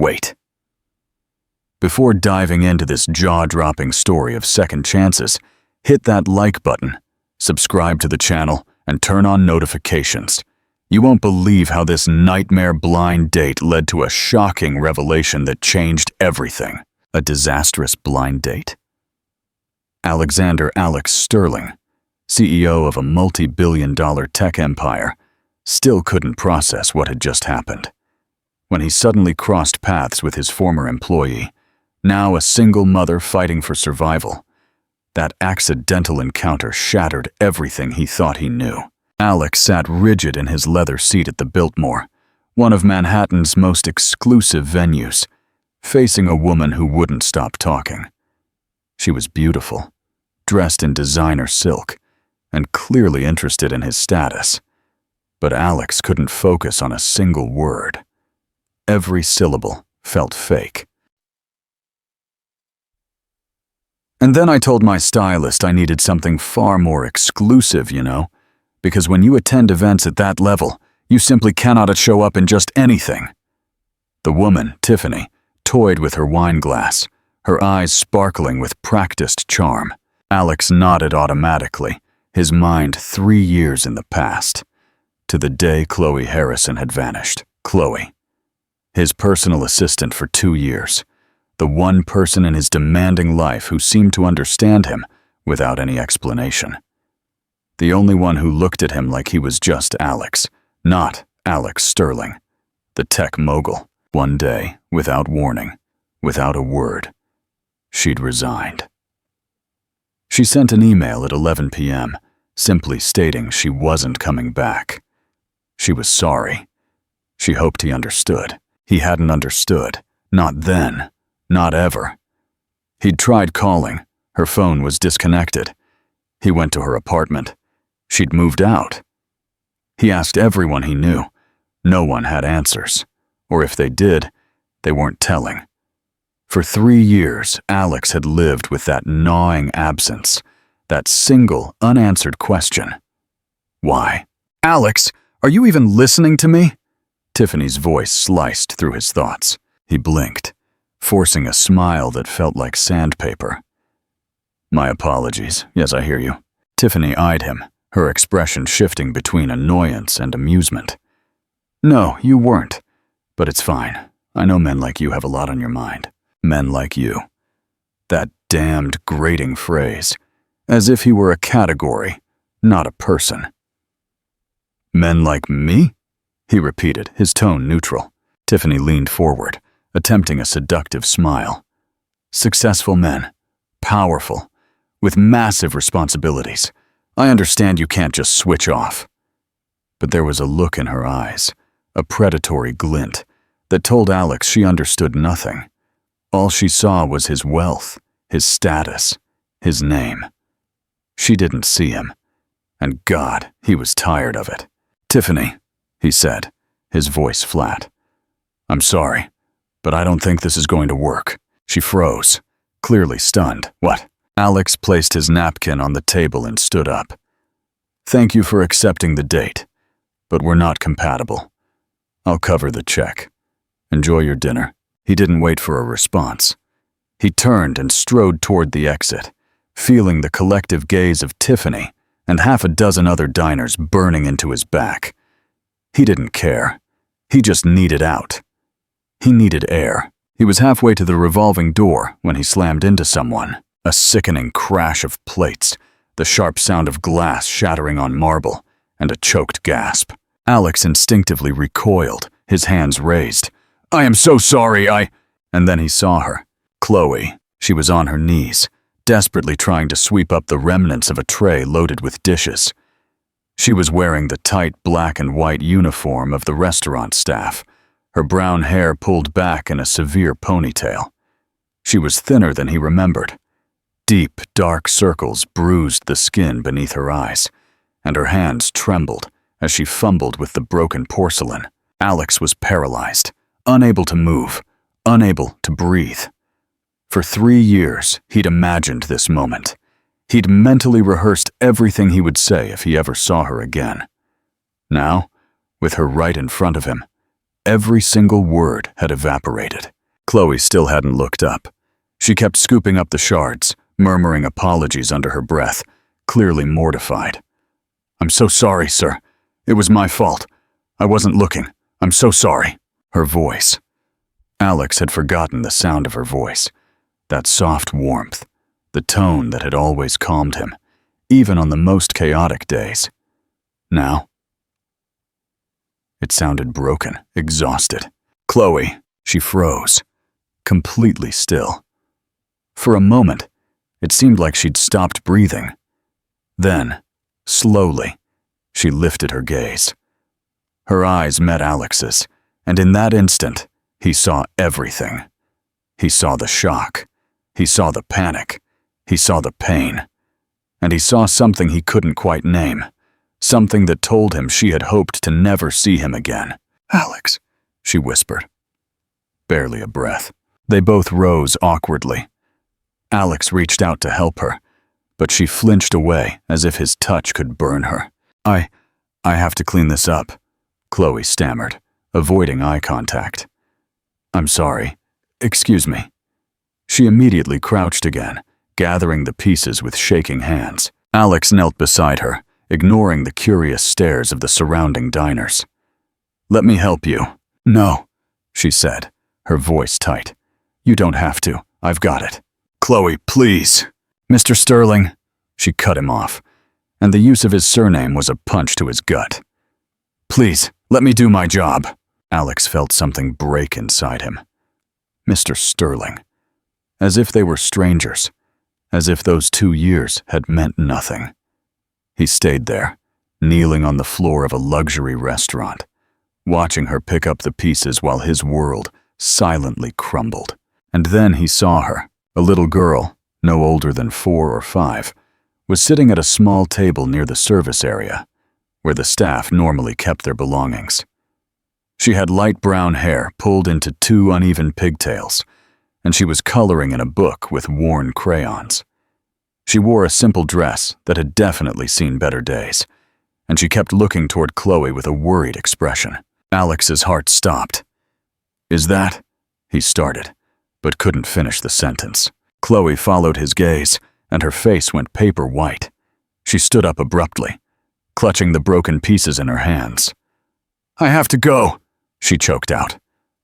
Wait. Before diving into this jaw-dropping story of second chances, hit that like button, subscribe to the channel, and turn on notifications. You won't believe how this nightmare blind date led to a shocking revelation that changed everything. A disastrous blind date? Alexander Alex Sterling, CEO of a multi-billion-dollar tech empire, still couldn't process what had just happened. When he suddenly crossed paths with his former employee, now a single mother fighting for survival, that accidental encounter shattered everything he thought he knew. Alex sat rigid in his leather seat at the Biltmore, one of Manhattan's most exclusive venues, facing a woman who wouldn't stop talking. She was beautiful, dressed in designer silk, and clearly interested in his status. But Alex couldn't focus on a single word. Every syllable felt fake. And then I told my stylist I needed something far more exclusive, you know, because when you attend events at that level, you simply cannot show up in just anything. The woman, Tiffany, toyed with her wine glass, her eyes sparkling with practiced charm. Alex nodded automatically, his mind 3 years in the past, to the day Chloe Harrison had vanished. Chloe, his personal assistant for 2 years, the one person in his demanding life who seemed to understand him without any explanation. The only one who looked at him like he was just Alex, not Alex Sterling, the tech mogul. One day, without warning, without a word, she'd resigned. She sent an email at 11 p.m., simply stating she wasn't coming back. She was sorry. She hoped he understood. He hadn't understood. Not then. Not ever. He'd tried calling. Her phone was disconnected. He went to her apartment. She'd moved out. He asked everyone he knew. No one had answers. Or if they did, they weren't telling. For 3 years, Alex had lived with that gnawing absence, that single, unanswered question. Why? Alex, are you even listening to me? Tiffany's voice sliced through his thoughts. He blinked, forcing a smile that felt like sandpaper. My apologies. Yes, I hear you. Tiffany eyed him, her expression shifting between annoyance and amusement. No, you weren't. But it's fine. I know men like you have a lot on your mind. Men like you. That damned grating phrase, as if he were a category, not a person. Men like me? He repeated, his tone neutral. Tiffany leaned forward, attempting a seductive smile. Successful men. Powerful. With massive responsibilities. I understand you can't just switch off. But there was a look in her eyes, a predatory glint, that told Alex she understood nothing. All she saw was his wealth, his status, his name. She didn't see him, and God, he was tired of it. Tiffany, he said, his voice flat. I'm sorry, but I don't think this is going to work. She froze, clearly stunned. What? Alex placed his napkin on the table and stood up. Thank you for accepting the date, but we're not compatible. I'll cover the check. Enjoy your dinner. He didn't wait for a response. He turned and strode toward the exit, feeling the collective gaze of Tiffany and half a dozen other diners burning into his back. He didn't care. He just needed out. He needed air. He was halfway to the revolving door when he slammed into someone. A sickening crash of plates, the sharp sound of glass shattering on marble, and a choked gasp. Alex instinctively recoiled, his hands raised. I am so sorry, And then he saw her. Chloe. She was on her knees, desperately trying to sweep up the remnants of a tray loaded with dishes. She was wearing the tight black and white uniform of the restaurant staff, her brown hair pulled back in a severe ponytail. She was thinner than he remembered. Deep, dark circles bruised the skin beneath her eyes, and her hands trembled as she fumbled with the broken porcelain. Alex was paralyzed, unable to move, unable to breathe. For 3 years, he'd imagined this moment. He'd mentally rehearsed everything he would say if he ever saw her again. Now, with her right in front of him, Every single word had evaporated. Chloe still hadn't looked up. She kept scooping up the shards, murmuring apologies under her breath, clearly mortified. "I'm so sorry, sir. It was my fault. I wasn't looking. I'm so sorry." Her voice. Alex had forgotten the sound of her voice, that soft warmth, the tone that had always calmed him, even on the most chaotic days. Now, it sounded broken, exhausted. "Chloe," she froze, completely still. For a moment, it seemed like she'd stopped breathing. Then, slowly, she lifted her gaze. Her eyes met Alex's, and in that instant, he saw everything. He saw the shock. He saw the panic. He saw the pain. And he saw something he couldn't quite name, something that told him she had hoped to never see him again. "Alex," she whispered. Barely a breath. They both rose awkwardly. Alex reached out to help her, but she flinched away as if his touch could burn her. I have to clean this up," Chloe stammered, avoiding eye contact. "I'm sorry. Excuse me." She immediately crouched again, gathering the pieces with shaking hands. Alex knelt beside her, ignoring the curious stares of the surrounding diners. "Let me help you." "No," she said, her voice tight. "You don't have to. I've got it." "Chloe, please." "Mr. Sterling," she cut him off, and the use of his surname was a punch to his gut. "Please, let me do my job." Alex felt something break inside him. Mr. Sterling. As if they were strangers, as if those 2 years had meant nothing. He stayed there, kneeling on the floor of a luxury restaurant, watching her pick up the pieces while his world silently crumbled. And then he saw her, a little girl, no older than 4 or 5, was sitting at a small table near the service area, where the staff normally kept their belongings. She had light brown hair pulled into 2 uneven pigtails, and she was coloring in a book with worn crayons. She wore a simple dress that had definitely seen better days, and she kept looking toward Chloe with a worried expression. Alex's heart stopped. "Is that?" he started, but couldn't finish the sentence. Chloe followed his gaze, and her face went paper white. She stood up abruptly, clutching the broken pieces in her hands. "I have to go," she choked out.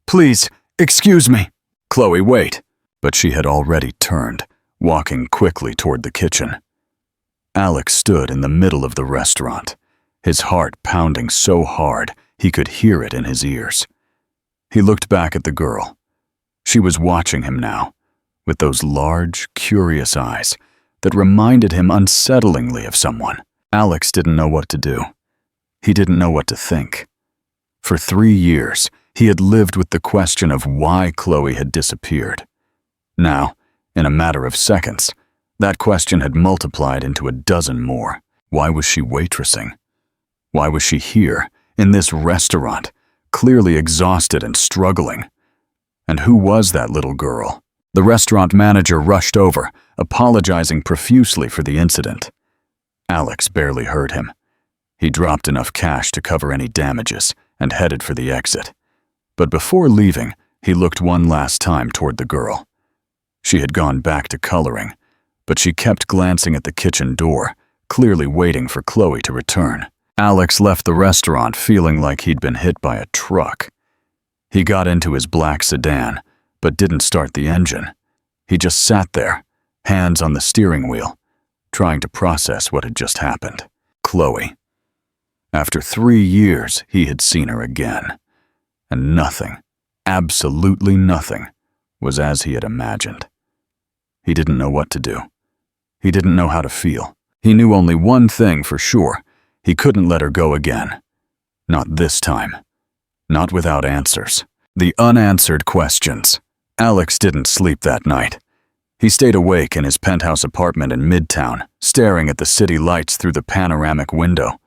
"Please, excuse me." "Chloe, wait." But she had already turned, walking quickly toward the kitchen. Alex stood in the middle of the restaurant, his heart pounding so hard he could hear it in his ears. He looked back at the girl. She was watching him now, with those large, curious eyes that reminded him unsettlingly of someone. Alex didn't know what to do. He didn't know what to think. For 3 years, he had lived with the question of why Chloe had disappeared. Now, in a matter of seconds, that question had multiplied into a dozen more. Why was she waitressing? Why was she here, in this restaurant, clearly exhausted and struggling? And who was that little girl? The restaurant manager rushed over, apologizing profusely for the incident. Alex barely heard him. He dropped enough cash to cover any damages and headed for the exit. But before leaving, he looked one last time toward the girl. She had gone back to coloring, but she kept glancing at the kitchen door, clearly waiting for Chloe to return. Alex left the restaurant feeling like he'd been hit by a truck. He got into his black sedan, but didn't start the engine. He just sat there, hands on the steering wheel, trying to process what had just happened. Chloe. After 3 years, he had seen her again. And nothing, absolutely nothing, was as he had imagined. He didn't know what to do. He didn't know how to feel. He knew only one thing for sure. He couldn't let her go again. Not this time. Not without answers. The unanswered questions. Alex didn't sleep that night. He stayed awake in his penthouse apartment in Midtown, staring at the city lights through the panoramic window,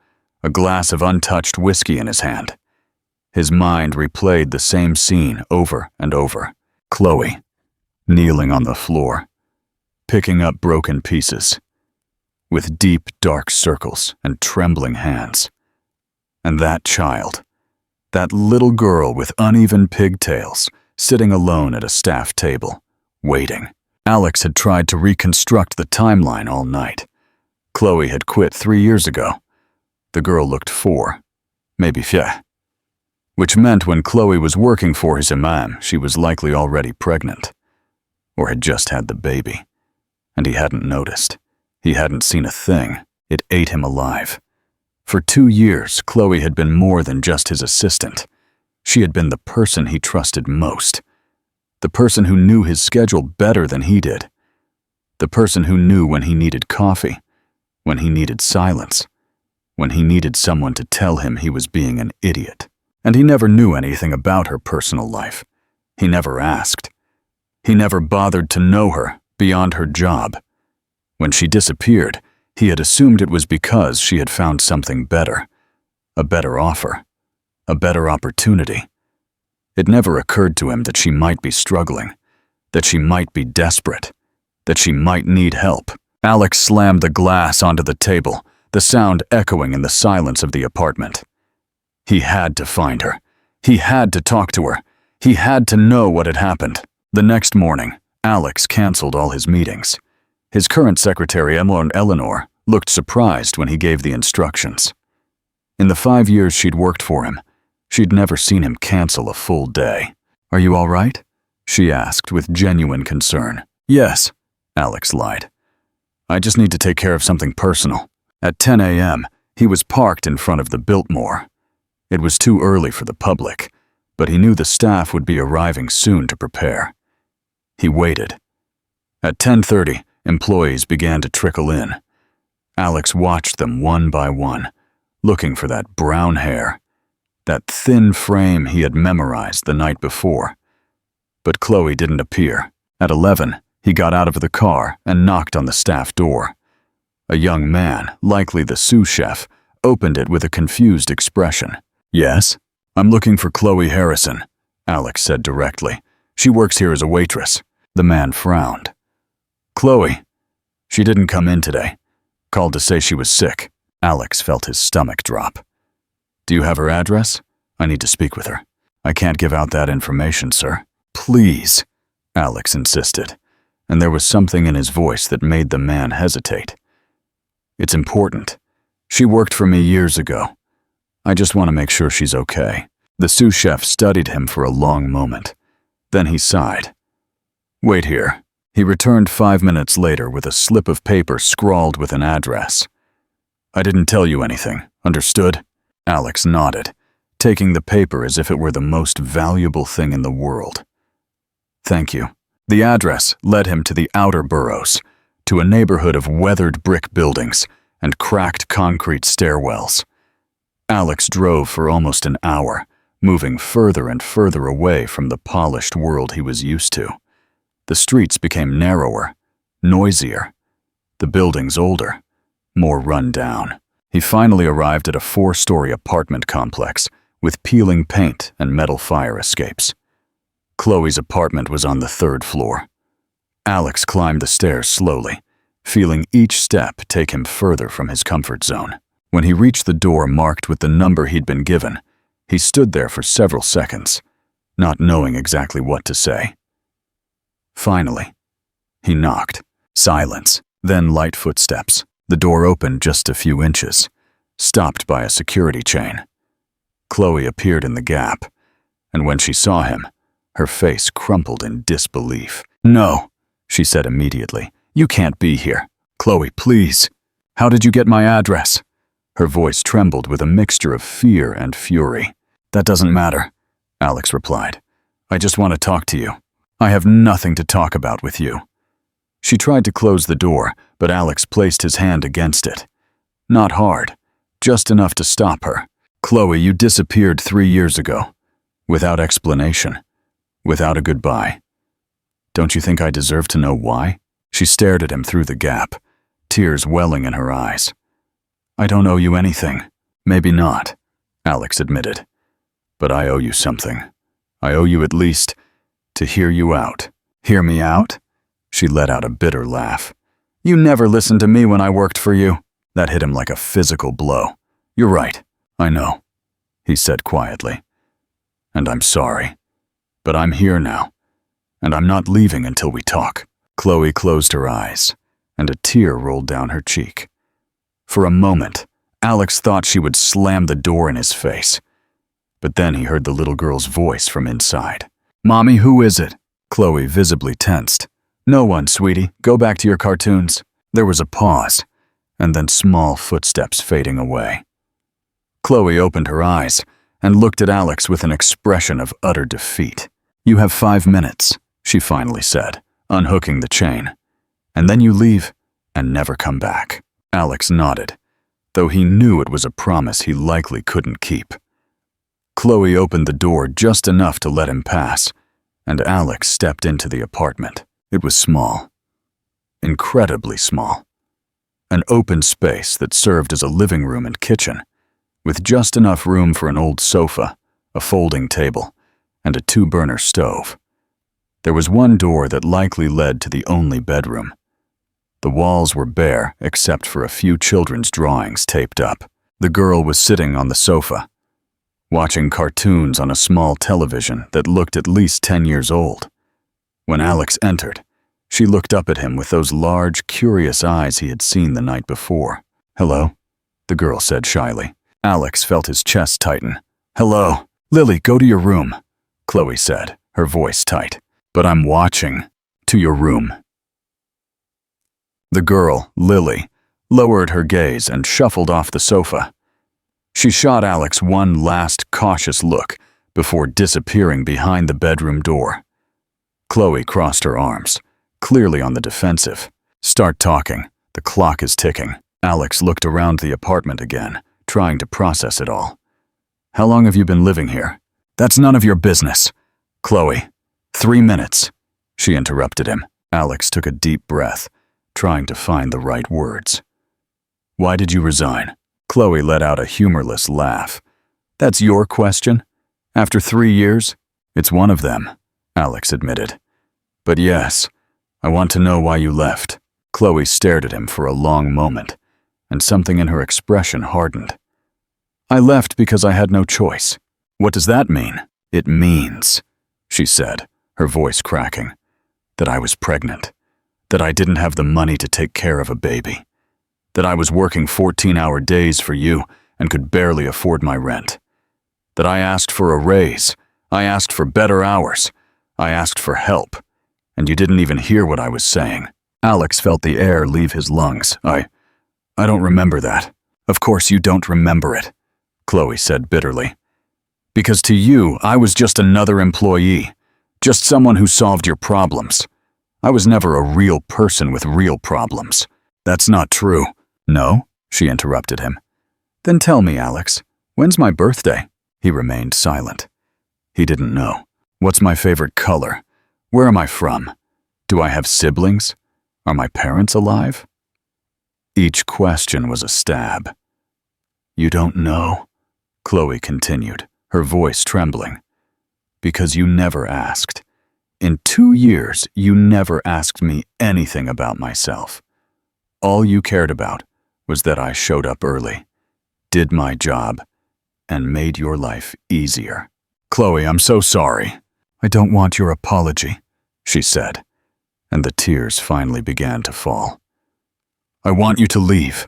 a glass of untouched whiskey in his hand. His mind replayed the same scene over and over. Chloe, kneeling on the floor, picking up broken pieces, with deep, dark circles and trembling hands. And that child, That little girl with uneven pigtails, sitting alone at a staff table, waiting. Alex had tried to reconstruct the timeline all night. Chloe had quit 3 years ago. The girl looked 4, maybe 5. Which meant when Chloe was working for his imam, she was likely already pregnant. Or had just had the baby. And he hadn't noticed. He hadn't seen a thing. It ate him alive. For 2 years, Chloe had been more than just his assistant. She had been the person he trusted most. The person who knew his schedule better than he did. The person who knew when he needed coffee, when he needed silence, when he needed someone to tell him he was being an idiot. And he never knew anything about her personal life. He never asked. He never bothered to know her beyond her job. When she disappeared, he had assumed it was because she had found something better, a better offer, a better opportunity. It never occurred to him that she might be struggling, that she might be desperate, that she might need help. Alex slammed the glass onto the table, the sound echoing in the silence of the apartment. He had to find her. He had to talk to her. He had to know what had happened. The next morning, Alex canceled all his meetings. His current secretary, Eleanor, looked surprised when he gave the instructions. In the 5 years she'd worked for him, she'd never seen him cancel a full day. "Are you all right?" she asked with genuine concern. "Yes," Alex lied. "I just need to take care of something personal." At 10 a.m., he was parked in front of the Biltmore. It was too early for the public, but he knew the staff would be arriving soon to prepare. He waited. At 10:30, employees began to trickle in. Alex watched them one by one, looking for that brown hair, that thin frame he had memorized the night before. But Chloe didn't appear. At 11, he got out of the car and knocked on the staff door. A young man, likely the sous chef, opened it with a confused expression. "Yes? I'm looking for Chloe Harrison," Alex said directly. "She works here as a waitress." The man frowned. "Chloe? She didn't come in today. Called to say she was sick." Alex felt his stomach drop. "Do you have her address? I need to speak with her." "I can't give out that information, sir." "Please," Alex insisted, and there was something in his voice that made the man hesitate. "It's important. She worked for me years ago. I just want to make sure she's okay." The sous chef studied him for a long moment. Then he sighed. "Wait here." He returned 5 minutes later with a slip of paper scrawled with an address. "I didn't tell you anything, understood?" Alex nodded, taking the paper as if it were the most valuable thing in the world. "Thank you." The address led him to the outer boroughs, to a neighborhood of weathered brick buildings and cracked concrete stairwells. Alex drove for almost an hour, moving further and further away from the polished world he was used to. The streets became narrower, noisier, the buildings older, more run down. He finally arrived at a 4-story apartment complex with peeling paint and metal fire escapes. Chloe's apartment was on the 3rd floor. Alex climbed the stairs slowly, feeling each step take him further from his comfort zone. When he reached the door marked with the number he'd been given, he stood there for several seconds, not knowing exactly what to say. Finally, he knocked. Silence, then light footsteps. The door opened just a few inches, stopped by a security chain. Chloe appeared in the gap, and when she saw him, her face crumpled in disbelief. "No," she said immediately. "You can't be here. Chloe, please. How did you get my address?" Her voice trembled with a mixture of fear and fury. "That doesn't matter," Alex replied. "I just want to talk to you. I have nothing to talk about with you." She tried to close the door, but Alex placed his hand against it. Not hard, just enough to stop her. "Chloe, you disappeared 3 years ago. Without explanation. Without a goodbye. Don't you think I deserve to know why?" She stared at him through the gap, tears welling in her eyes. "I don't owe you anything." "Maybe not," Alex admitted. "But I owe you something. I owe you at least to hear you out." "Hear me out?" She let out a bitter laugh. "You never listened to me when I worked for you." That hit him like a physical blow. "You're right, I know," he said quietly. And I'm sorry. But I'm here now, and I'm not leaving until we talk." Chloe closed her eyes, and a tear rolled down her cheek. For a moment, Alex thought she would slam the door in his face. But then he heard the little girl's voice from inside. "Mommy, who is it?" Chloe visibly tensed. "No one, sweetie. Go back to your cartoons." There was a pause, and then small footsteps fading away. Chloe opened her eyes and looked at Alex with an expression of utter defeat. "You have 5 minutes," she finally said, unhooking the chain. "And then you leave and never come back." Alex nodded, though he knew it was a promise he likely couldn't keep. Chloe opened the door just enough to let him pass, and Alex stepped into the apartment. It was small. Incredibly small. An open space that served as a living room and kitchen, with just enough room for an old sofa, a folding table, and a 2-burner stove. There was one door that likely led to the only bedroom. The walls were bare except for a few children's drawings taped up. The girl was sitting on the sofa, watching cartoons on a small television that looked at least 10 years old. When Alex entered, she looked up at him with those large, curious eyes he had seen the night before. "Hello?" the girl said shyly. Alex felt his chest tighten. "Hello. Lily, go to your room," Chloe said, her voice tight. "But I'm watching. To your room." The girl, Lily, lowered her gaze and shuffled off the sofa. She shot Alex one last cautious look before disappearing behind the bedroom door. Chloe crossed her arms, clearly on the defensive. "Start talking. The clock is ticking." Alex looked around the apartment again, trying to process it all. "How long have you been living here?" "That's none of your business." "Chloe, 3 minutes," she interrupted him. Alex took a deep breath, trying to find the right words. "Why did you resign?" Chloe let out a humorless laugh. "That's your question? After 3 years?" "It's one of them," Alex admitted. "But yes, I want to know why you left." Chloe stared at him for a long moment, and something in her expression hardened. "I left because I had no choice." "What does that mean?" "It means," she said, her voice cracking, "that I was pregnant, that I didn't have the money to take care of a baby, that I was working 14-hour days for you and could barely afford my rent, that I asked for a raise, I asked for better hours, I asked for help, and you didn't even hear what I was saying." Alex felt the air leave his lungs. I don't remember that." "Of course you don't remember it," Chloe said bitterly. "Because to you, I was just another employee, just someone who solved your problems. I was never a real person with real problems." "That's not true." "No?" she interrupted him. "Then tell me, Alex, when's my birthday?" He remained silent. He didn't know. "What's my favorite color? Where am I from? Do I have siblings? Are my parents alive?" Each question was a stab. "You don't know," Chloe continued, her voice trembling. "Because you never asked. In 2 years, you never asked me anything about myself. All you cared about was that I showed up early, did my job, and made your life easier." "Chloe, I'm so sorry." "I don't want your apology," she said, and the tears finally began to fall. "I want you to leave.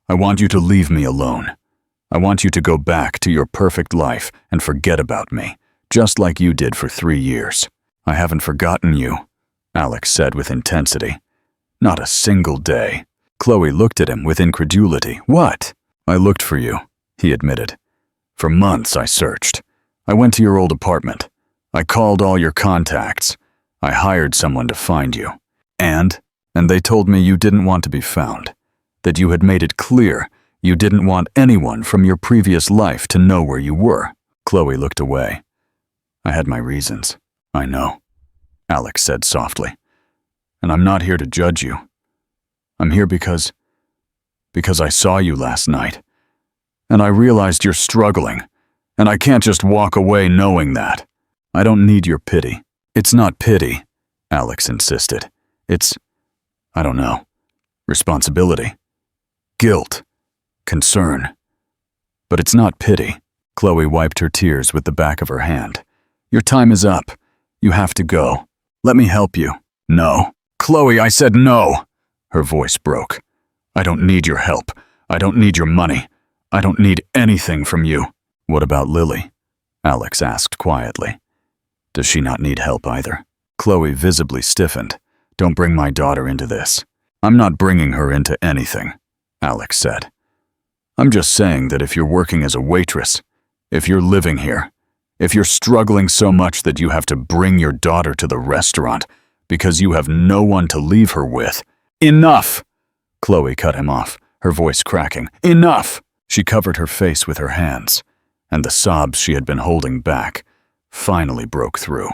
I want you to leave me alone. I want you to go back to your perfect life and forget about me, just like you did for 3 years. "I haven't forgotten you," Alex said with intensity. "Not a single day." Chloe looked at him with incredulity. "What?" "I looked for you," he admitted. "For months I searched. I went to your old apartment. I called all your contacts. I hired someone to find you. And they told me you didn't want to be found, that you had made it clear you didn't want anyone from your previous life to know where you were." Chloe looked away. "I had my reasons." "I know," Alex said softly. "And I'm not here to judge you. I'm here because I saw you last night, and I realized you're struggling, and I can't just walk away knowing that. I don't need your pity." "It's not pity," Alex insisted. "It's, I don't know, responsibility, guilt, concern. But it's not pity." Chloe wiped her tears with the back of her hand. Your time is up. You have to go. Let me help you. No. Chloe, I said no. Her voice broke. I don't need your help. I don't need your money. I don't need anything from you. What about Lily? Alex asked quietly. Does she not need help either? Chloe visibly stiffened. Don't bring my daughter into this. I'm not bringing her into anything, Alex said. I'm just saying that if you're working as a waitress, if you're living here, if you're struggling so much that you have to bring your daughter to the restaurant because you have no one to leave her with. Enough! Chloe cut him off, her voice cracking. Enough! She covered her face with her hands, and the sobs she had been holding back finally broke through.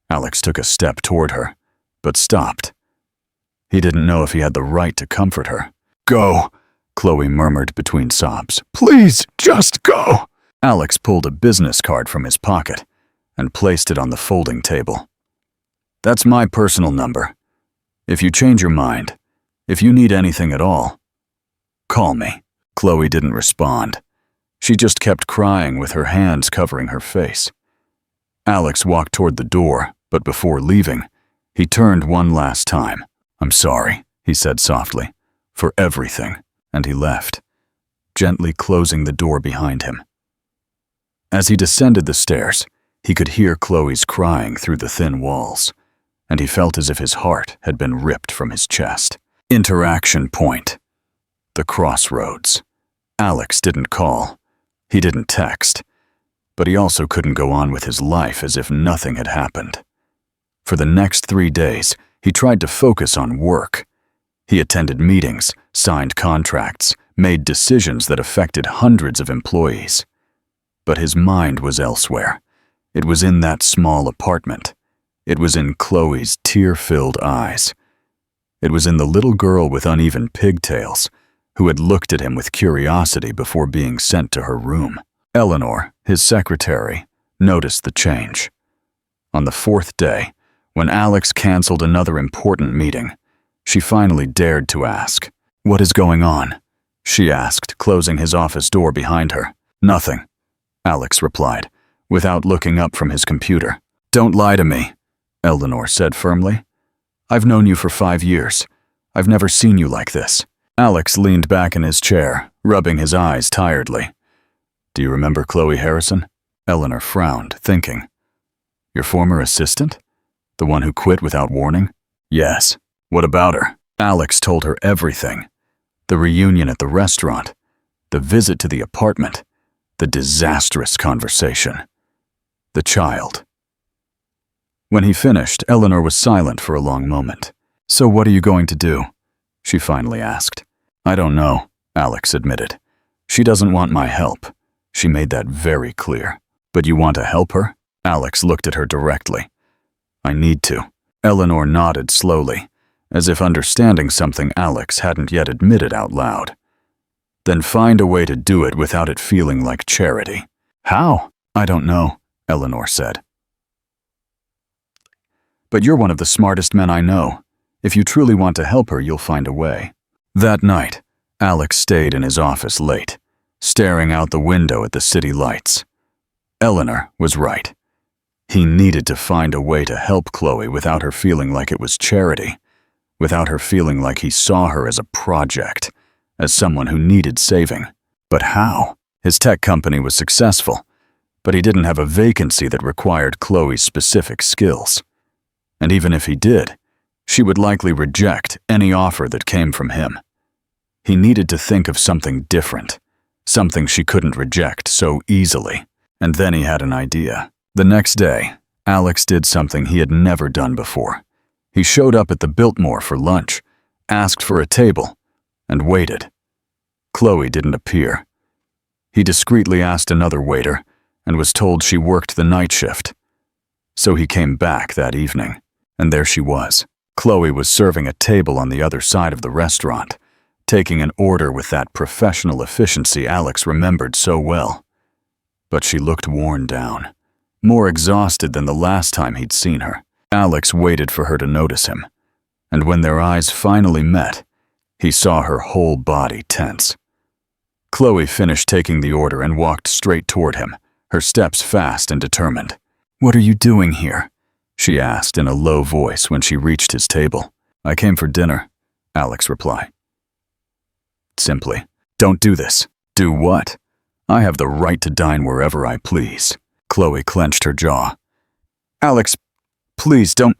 Alex took a step toward her, but stopped. He didn't know if he had the right to comfort her. Go, Chloe murmured between sobs. Please, just go. Alex pulled a business card from his pocket and placed it on the folding table. That's my personal number. If you change your mind, if you need anything at all, call me. Chloe didn't respond. She just kept crying with her hands covering her face. Alex walked toward the door, but before leaving, he turned one last time. I'm sorry, he said softly, for everything, and he left, gently closing the door behind him. As he descended the stairs, he could hear Chloe's crying through the thin walls, and he felt as if his heart had been ripped from his chest. Interaction point. The crossroads. Alex didn't call. He didn't text. But he also couldn't go on with his life as if nothing had happened. For the next 3 days, he tried to focus on work. He attended meetings, signed contracts, made decisions that affected hundreds of employees. But his mind was elsewhere. It was in that small apartment. It was in Chloe's tear-filled eyes. It was in the little girl with uneven pigtails, who had looked at him with curiosity before being sent to her room. Eleanor, his secretary, noticed the change. On the 4th day, when Alex canceled another important meeting, she finally dared to ask. What is going on? She asked, closing his office door behind her. Nothing, Alex replied, without looking up from his computer. Don't lie to me, Eleanor said firmly. I've known you for 5 years. I've never seen you like this. Alex leaned back in his chair, rubbing his eyes tiredly. Do you remember Chloe Harrison? Eleanor frowned, thinking. Your former assistant? The one who quit without warning? Yes. What about her? Alex told her everything. The reunion at the restaurant, the visit to the apartment, the disastrous conversation, the child. When he finished, Eleanor was silent for a long moment. So what are you going to do? She finally asked. I don't know, Alex admitted. She doesn't want my help. She made that very clear. But you want to help her? Alex looked at her directly. I need to. Eleanor nodded slowly, as if understanding something Alex hadn't yet admitted out loud. Then find a way to do it without it feeling like charity. How? I don't know, Eleanor said. But you're one of the smartest men I know. If you truly want to help her, you'll find a way. That night, Alex stayed in his office late, staring out the window at the city lights. Eleanor was right. He needed to find a way to help Chloe without her feeling like it was charity, without her feeling like he saw her as a project, as someone who needed saving. But how? His tech company was successful, but he didn't have a vacancy that required Chloe's specific skills. And even if he did, she would likely reject any offer that came from him. He needed to think of something different, something she couldn't reject so easily. And then he had an idea. The next day, Alex did something he had never done before. He showed up at the Biltmore for lunch, asked for a table, and waited. Chloe didn't appear. He discreetly asked another waiter and was told she worked the night shift. So he came back that evening, and there she was. Chloe was serving a table on the other side of the restaurant, taking an order with that professional efficiency Alex remembered so well. But she looked worn down, more exhausted than the last time he'd seen her. Alex waited for her to notice him, and when their eyes finally met, he saw her whole body tense. Chloe finished taking the order and walked straight toward him, her steps fast and determined. "What are you doing here?" she asked in a low voice when she reached his table. "I came for dinner," Alex replied. Simply, "Don't do this." "Do what?" "I have the right to dine wherever I please." Chloe clenched her jaw. "Alex, please don't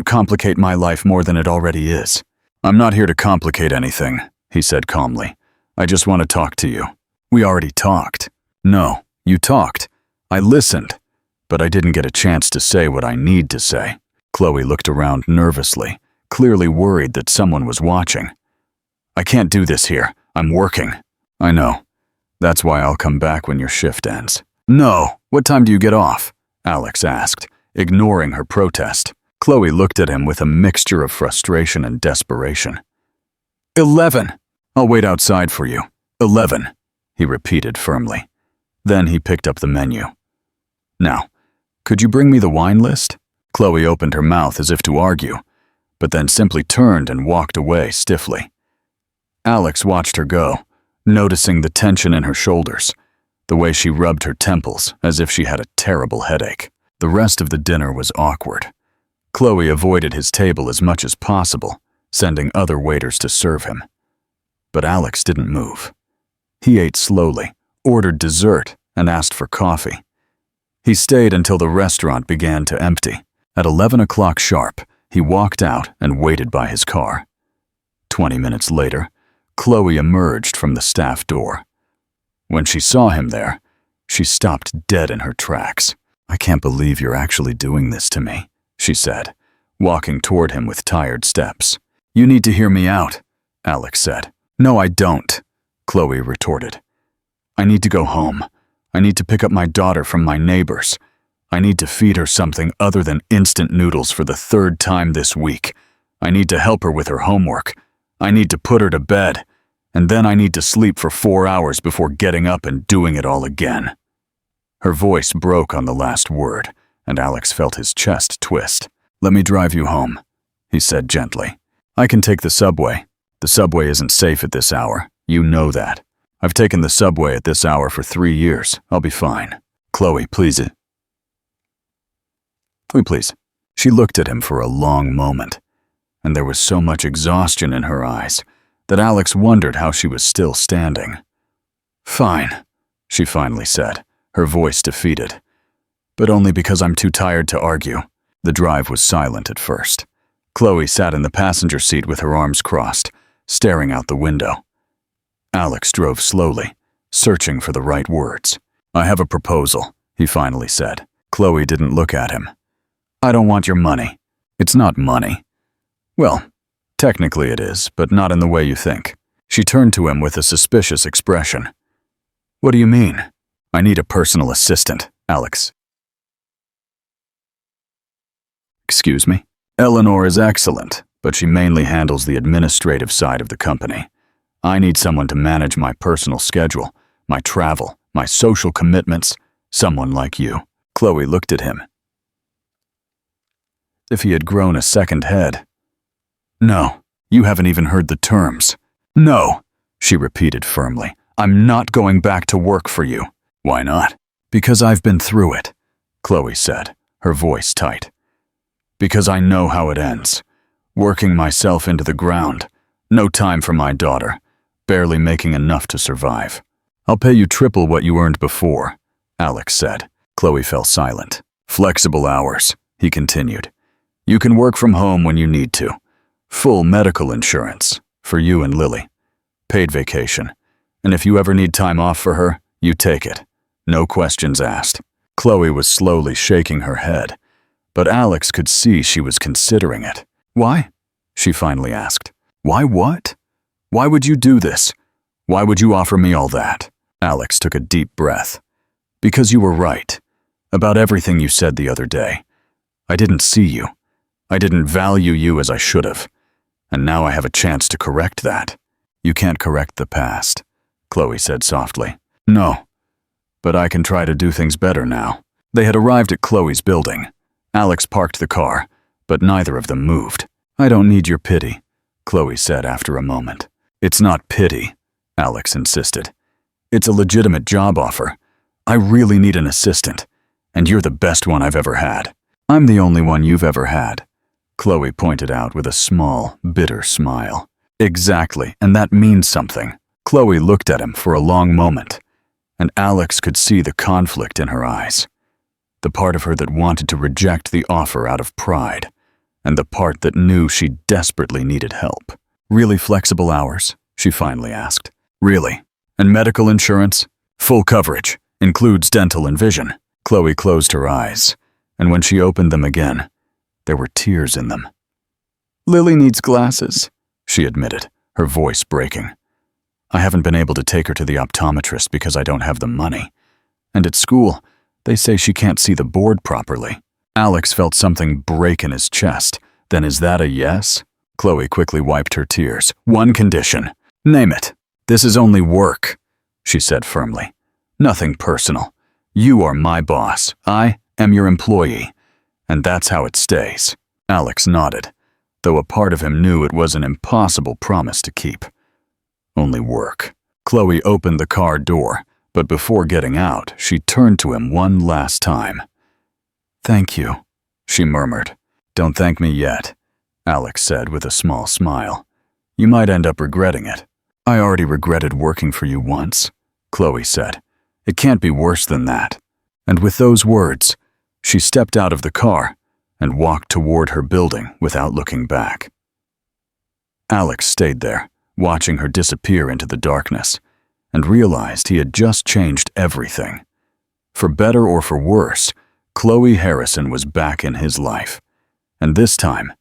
complicate my life more than it already is." "I'm not here to complicate anything," he said calmly. "I just want to talk to you." "We already talked." "No, you talked. I listened, but I didn't get a chance to say what I need to say." Chloe looked around nervously, clearly worried that someone was watching. "I can't do this here. I'm working." "I know. That's why I'll come back when your shift ends." "No, what time do you get off?" Alex asked, ignoring her protest. Chloe looked at him with a mixture of frustration and desperation. 11. "I'll wait outside for you." 11, he repeated firmly. Then he picked up the menu. "Now, could you bring me the wine list?" Chloe opened her mouth as if to argue, but then simply turned and walked away stiffly. Alex watched her go, noticing the tension in her shoulders, the way she rubbed her temples as if she had a terrible headache. The rest of the dinner was awkward. Chloe avoided his table as much as possible, sending other waiters to serve him. But Alex didn't move. He ate slowly, ordered dessert, and asked for coffee. He stayed until the restaurant began to empty. At 11 o'clock sharp, he walked out and waited by his car. 20 minutes later, Chloe emerged from the staff door. When she saw him there, she stopped dead in her tracks. "I can't believe you're actually doing this to me," she said, walking toward him with tired steps. "You need to hear me out," Alex said. "No, I don't," Chloe retorted. "I need to go home. I need to pick up my daughter from my neighbors. I need to feed her something other than instant noodles for the 3rd time this week. I need to help her with her homework. I need to put her to bed. And then I need to sleep for 4 hours before getting up and doing it all again." Her voice broke on the last word, and Alex felt his chest twist. "Let me drive you home," he said gently. "I can take the subway. The subway isn't safe at this hour. You know that. I've taken the subway at this hour for 3 years. I'll be fine." "Chloe, please." Please. She looked at him for a long moment, and there was so much exhaustion in her eyes that Alex wondered how she was still standing. "Fine," she finally said, her voice defeated. "But only because I'm too tired to argue." The drive was silent at first. Chloe sat in the passenger seat with her arms crossed, staring out the window. Alex drove slowly, searching for the right words. "I have a proposal," he finally said. Chloe didn't look at him. "I don't want your money." "It's not money." "Well, technically it is, but not in the way you think." She turned to him with a suspicious expression. "What do you mean?" "I need a personal assistant, Alex." "Excuse me?" "Eleanor is excellent, but she mainly handles the administrative side of the company. I need someone to manage my personal schedule, my travel, my social commitments, someone like you." Chloe looked at him as if he had grown a second head. "No, you haven't even heard the terms." "No," she repeated firmly. "I'm not going back to work for you." "Why not?" "Because I've been through it," Chloe said, her voice tight. "Because I know how it ends. Working myself into the ground. No time for my daughter. Barely making enough to survive." "I'll pay you triple what you earned before," Alex said. Chloe fell silent. "Flexible hours," he continued. "You can work from home when you need to. Full medical insurance, for you and Lily. Paid vacation. And if you ever need time off for her, you take it. No questions asked." Chloe was slowly shaking her head, but Alex could see she was considering it. "Why?" she finally asked. "Why what? Why would you do this? Why would you offer me all that?" Alex took a deep breath. "Because you were right. About everything you said the other day. I didn't see you. I didn't value you as I should have. And now I have a chance to correct that." "You can't correct the past," Chloe said softly. "No, but I can try to do things better now." They had arrived at Chloe's building. Alex parked the car, but neither of them moved. "I don't need your pity," Chloe said after a moment. "It's not pity," Alex insisted. It's a legitimate job offer. I really need an assistant, and you're the best one I've ever had. I'm the only one you've ever had, Chloe pointed out with a small, bitter smile. Exactly, and that means something. Chloe looked at him for a long moment, and Alex could see the conflict in her eyes. The part of her that wanted to reject the offer out of pride, and the part that knew she desperately needed help. Really flexible hours? She finally asked. Really? And medical insurance? Full coverage. Includes dental and vision. Chloe closed her eyes, and when she opened them again, there were tears in them. Lily needs glasses, she admitted, her voice breaking. I haven't been able to take her to the optometrist because I don't have the money. And at school, they say she can't see the board properly. Alex felt something break in his chest. Then is that a yes? Chloe quickly wiped her tears. One condition. Name it. This is only work, she said firmly. Nothing personal. You are my boss. I am your employee. And that's how it stays. Alex nodded, though a part of him knew it was an impossible promise to keep. Only work. Chloe opened the car door, but before getting out, she turned to him one last time. Thank you, she murmured. Don't thank me yet, Alex said with a small smile. You might end up regretting it. I already regretted working for you once, Chloe said. It can't be worse than that. And with those words, she stepped out of the car and walked toward her building without looking back. Alex stayed there, watching her disappear into the darkness, and realized he had just changed everything. For better or for worse, Chloe Harrison was back in his life. And this time,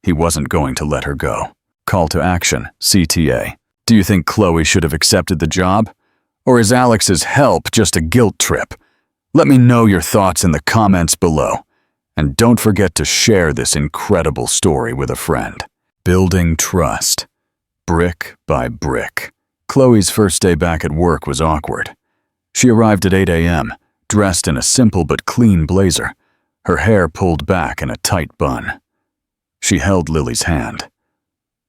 he wasn't going to let her go. Call to action, CTA. Do you think Chloe should have accepted the job? Or is Alex's help just a guilt trip? Let me know your thoughts in the comments below. And don't forget to share this incredible story with a friend. Building trust. Brick by brick. Chloe's first day back at work was awkward. She arrived at 8 a.m., dressed in a simple but clean blazer, her hair pulled back in a tight bun. She held Lily's hand.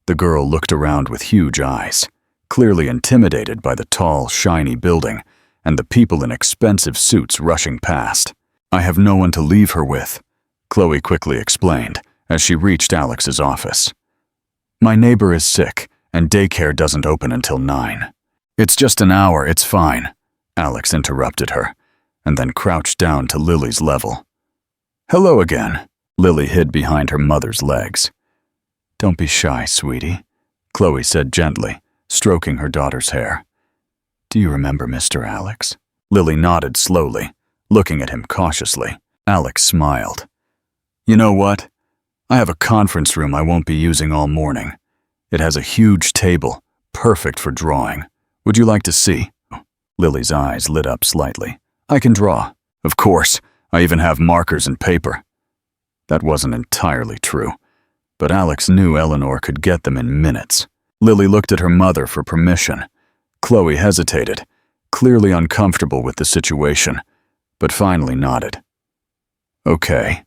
The girl looked around with huge eyes, clearly intimidated by the tall, shiny building and the people in expensive suits rushing past. I have no one to leave her with, Chloe quickly explained as she reached Alex's office. My neighbor is sick, and daycare doesn't open until 9. It's just an hour, it's fine, Alex interrupted her, and then crouched down to Lily's level. Hello again. Lily hid behind her mother's legs. Don't be shy, sweetie, Chloe said gently, stroking her daughter's hair. Do you remember Mr. Alex? Lily nodded slowly, looking at him cautiously. Alex smiled. You know what? I have a conference room I won't be using all morning. It has a huge table, perfect for drawing. Would you like to see? Lily's eyes lit up slightly. I can draw. Of course, I even have markers and paper. That wasn't entirely true, but Alex knew Eleanor could get them in minutes. Lily looked at her mother for permission. Chloe hesitated, clearly uncomfortable with the situation, but finally nodded. Okay,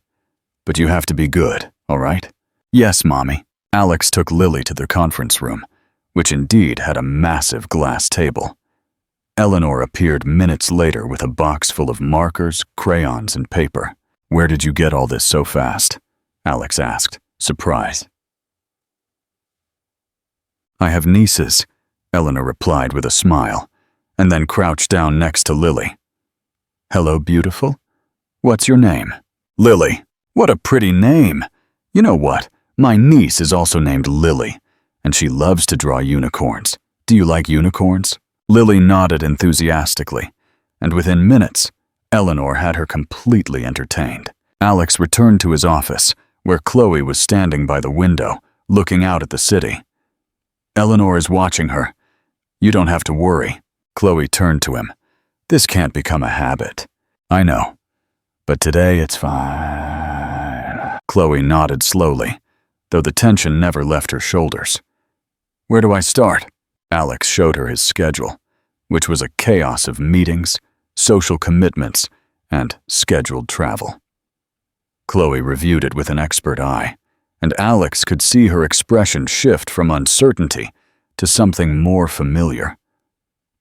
but you have to be good, all right? Yes, Mommy. Alex took Lily to the conference room, which indeed had a massive glass table. Eleanor appeared minutes later with a box full of markers, crayons, and paper. Where did you get all this so fast? Alex asked, surprised. I have nieces, Eleanor replied with a smile, and then crouched down next to Lily. Hello, beautiful. What's your name? Lily. What a pretty name. You know what? My niece is also named Lily, and she loves to draw unicorns. Do you like unicorns? Lily nodded enthusiastically, and within minutes, Eleanor had her completely entertained. Alex returned to his office, where Chloe was standing by the window, looking out at the city. Eleanor is watching her. You don't have to worry. Chloe turned to him. This can't become a habit. I know, but today it's fine. Chloe nodded slowly, though the tension never left her shoulders. Where do I start? Alex showed her his schedule, which was a chaos of meetings, social commitments, and scheduled travel. Chloe reviewed it with an expert eye, and Alex could see her expression shift from uncertainty to something more familiar.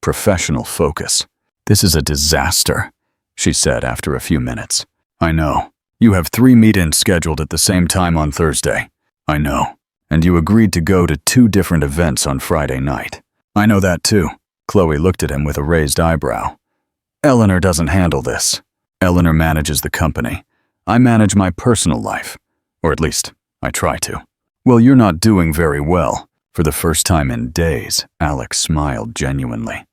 professional focus. "This is a disaster," she said after a few minutes. "I know. You have 3 meet-ins scheduled at the same time on Thursday. I know. And you agreed to go to 2 different events on Friday night. I know that too." Chloe looked at him with a raised eyebrow. "Eleanor doesn't handle this. Eleanor manages the company. I manage my personal life. Or at least, I try to." "Well, you're not doing very well." For the first time in days, Alex smiled genuinely.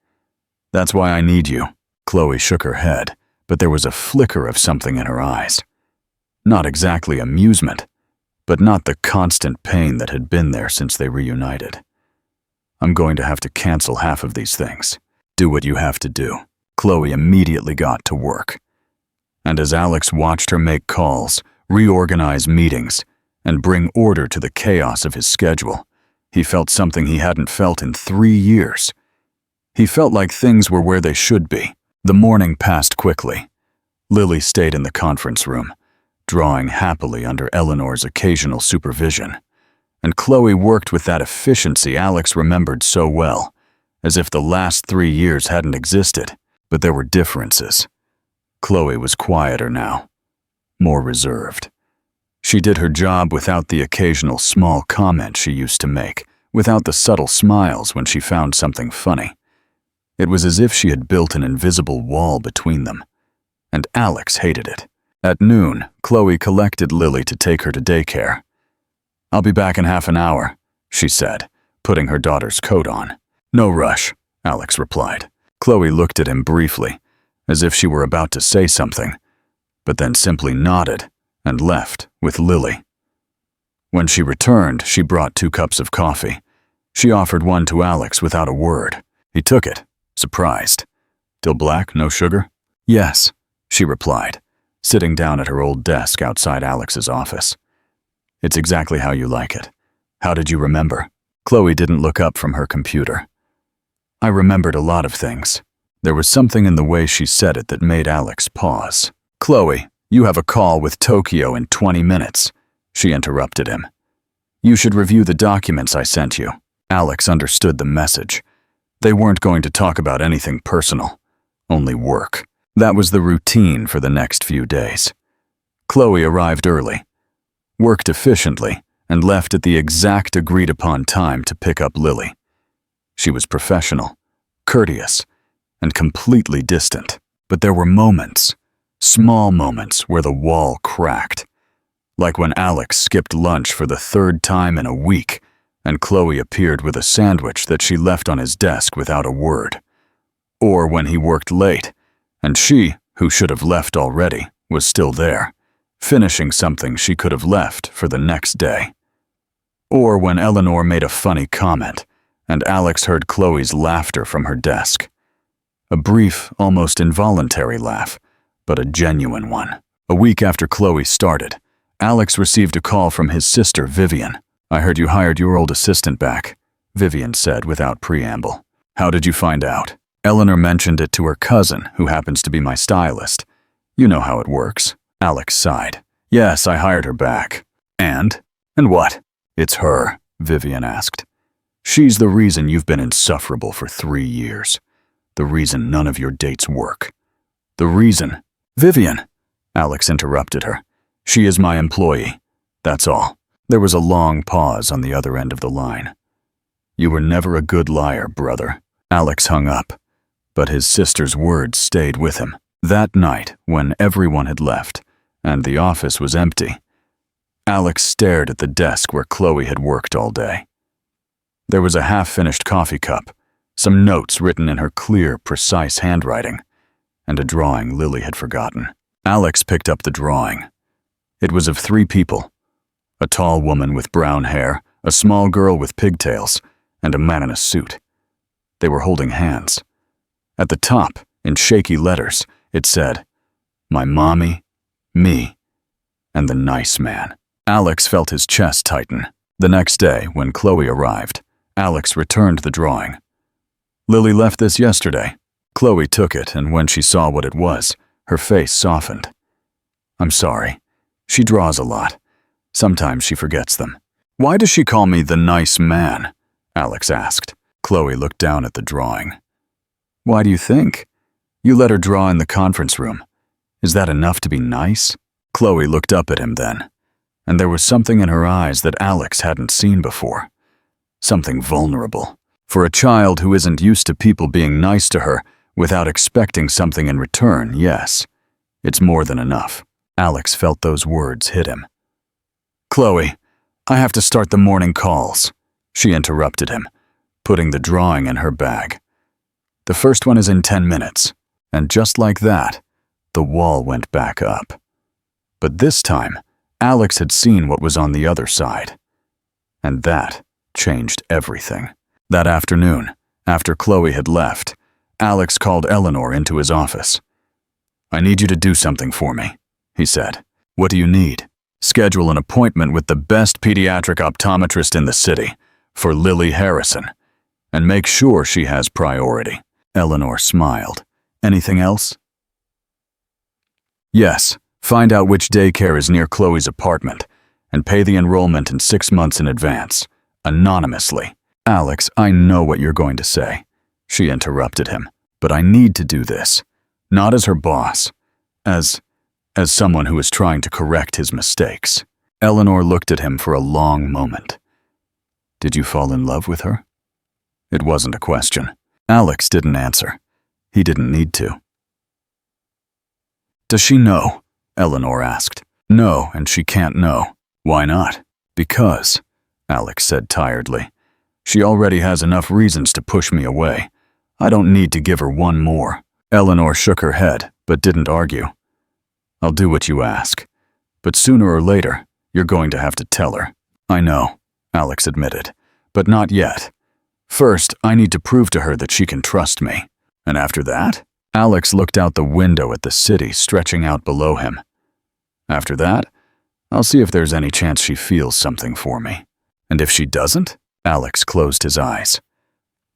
"That's why I need you." Chloe shook her head, but there was a flicker of something in her eyes. Not exactly amusement, but not the constant pain that had been there since they reunited. "I'm going to have to cancel half of these things. Do what you have to do." Chloe immediately got to work. And as Alex watched her make calls, reorganize meetings, and bring order to the chaos of his schedule, he felt something he hadn't felt in 3 years. He felt like things were where they should be. The morning passed quickly. Lily stayed in the conference room, drawing happily under Eleanor's occasional supervision. And Chloe worked with that efficiency Alex remembered so well, as if the last 3 years hadn't existed. But there were differences. Chloe was quieter now, more reserved. She did her job without the occasional small comment she used to make, without the subtle smiles when she found something funny. It was as if she had built an invisible wall between them. And Alex hated it. At noon, Chloe collected Lily to take her to daycare. "I'll be back in half an hour," she said, putting her daughter's coat on. "No rush," Alex replied. Chloe looked at him briefly, as if she were about to say something, but then simply nodded and left with Lily. When she returned, she brought 2 cups of coffee. She offered one to Alex without a word. He took it, surprised. "Still black, no sugar?" "Yes," she replied, sitting down at her old desk outside Alex's office. "It's exactly how you like it. How did you remember?" Chloe didn't look up from her computer. "I remembered a lot of things." There was something in the way she said it that made Alex pause. "Chloe, you have a call with Tokyo in 20 minutes, she interrupted him. "You should review the documents I sent you." Alex understood the message. They weren't going to talk about anything personal, only work. That was the routine for the next few days. Chloe arrived early, worked efficiently, and left at the exact agreed-upon time to pick up Lily. She was professional, courteous, and completely distant. But there were moments, small moments, where the wall cracked. Like when Alex skipped lunch for the 3rd time in a week, and Chloe appeared with a sandwich that she left on his desk without a word. Or when he worked late, and she, who should have left already, was still there, finishing something she could have left for the next day. Or when Eleanor made a funny comment, and Alex heard Chloe's laughter from her desk. A brief, almost involuntary laugh, but a genuine one. A week after Chloe started, Alex received a call from his sister, Vivian. "I heard you hired your old assistant back," Vivian said without preamble. "How did you find out?" "Eleanor mentioned it to her cousin, who happens to be my stylist. You know how it works." Alex sighed. "Yes, I hired her back." And what?" "It's her," Vivian asked. "She's the reason you've been insufferable for 3 years. The reason none of your dates work. The reason—" "Vivian," Alex interrupted her. "She is my employee. That's all." There was a long pause on the other end of the line. "You were never a good liar, brother." Alex hung up, but his sister's words stayed with him. That night, when everyone had left and the office was empty, Alex stared at the desk where Chloe had worked all day. There was a half-finished coffee cup, some notes written in her clear, precise handwriting, and a drawing Lily had forgotten. Alex picked up the drawing. It was of 3 people: a tall woman with brown hair, a small girl with pigtails, and a man in a suit. They were holding hands. At the top, in shaky letters, it said, "My mommy, me, and the nice man." Alex felt his chest tighten. The next day, when Chloe arrived, Alex returned the drawing. "Lily left this yesterday." Chloe took it, and when she saw what it was, her face softened. "I'm sorry. She draws a lot. Sometimes she forgets them." "Why does she call me the nice man?" Alex asked. Chloe looked down at the drawing. Why do you think? You let her draw in the conference room. Is that enough to be nice? Chloe looked up at him then, and there was something in her eyes that Alex hadn't seen before. Something vulnerable. For a child who isn't used to people being nice to her without expecting something in return, yes, it's more than enough. Alex felt those words hit him. Chloe, I have to start the morning calls, she interrupted him, putting the drawing in her bag. The first one is in 10 minutes, and just like that, the wall went back up. But this time, Alex had seen what was on the other side. And that changed everything. That afternoon, after Chloe had left, Alex called Eleanor into his office. I need you to do something for me, he said. What do you need? Schedule an appointment with the best pediatric optometrist in the city for Lily Harrison, and make sure she has priority. Eleanor smiled. Anything else? Yes, find out which daycare is near Chloe's apartment and pay the enrollment in 6 months in advance, anonymously. Alex, I know what you're going to say, she interrupted him, but I need to do this, not as her boss, as someone who is trying to correct his mistakes. Eleanor looked at him for a long moment. Did you fall in love with her? It wasn't a question. Alex didn't answer. He didn't need to. Does she know? Eleanor asked. No, and she can't know. Why not? Because, Alex said tiredly. She already has enough reasons to push me away. I don't need to give her one more. Eleanor shook her head, but didn't argue. I'll do what you ask. But sooner or later, you're going to have to tell her. I know, Alex admitted, but not yet. First, I need to prove to her that she can trust me. And after that, Alex looked out the window at the city stretching out below him. After that, I'll see if there's any chance she feels something for me. And if she doesn't, Alex closed his eyes.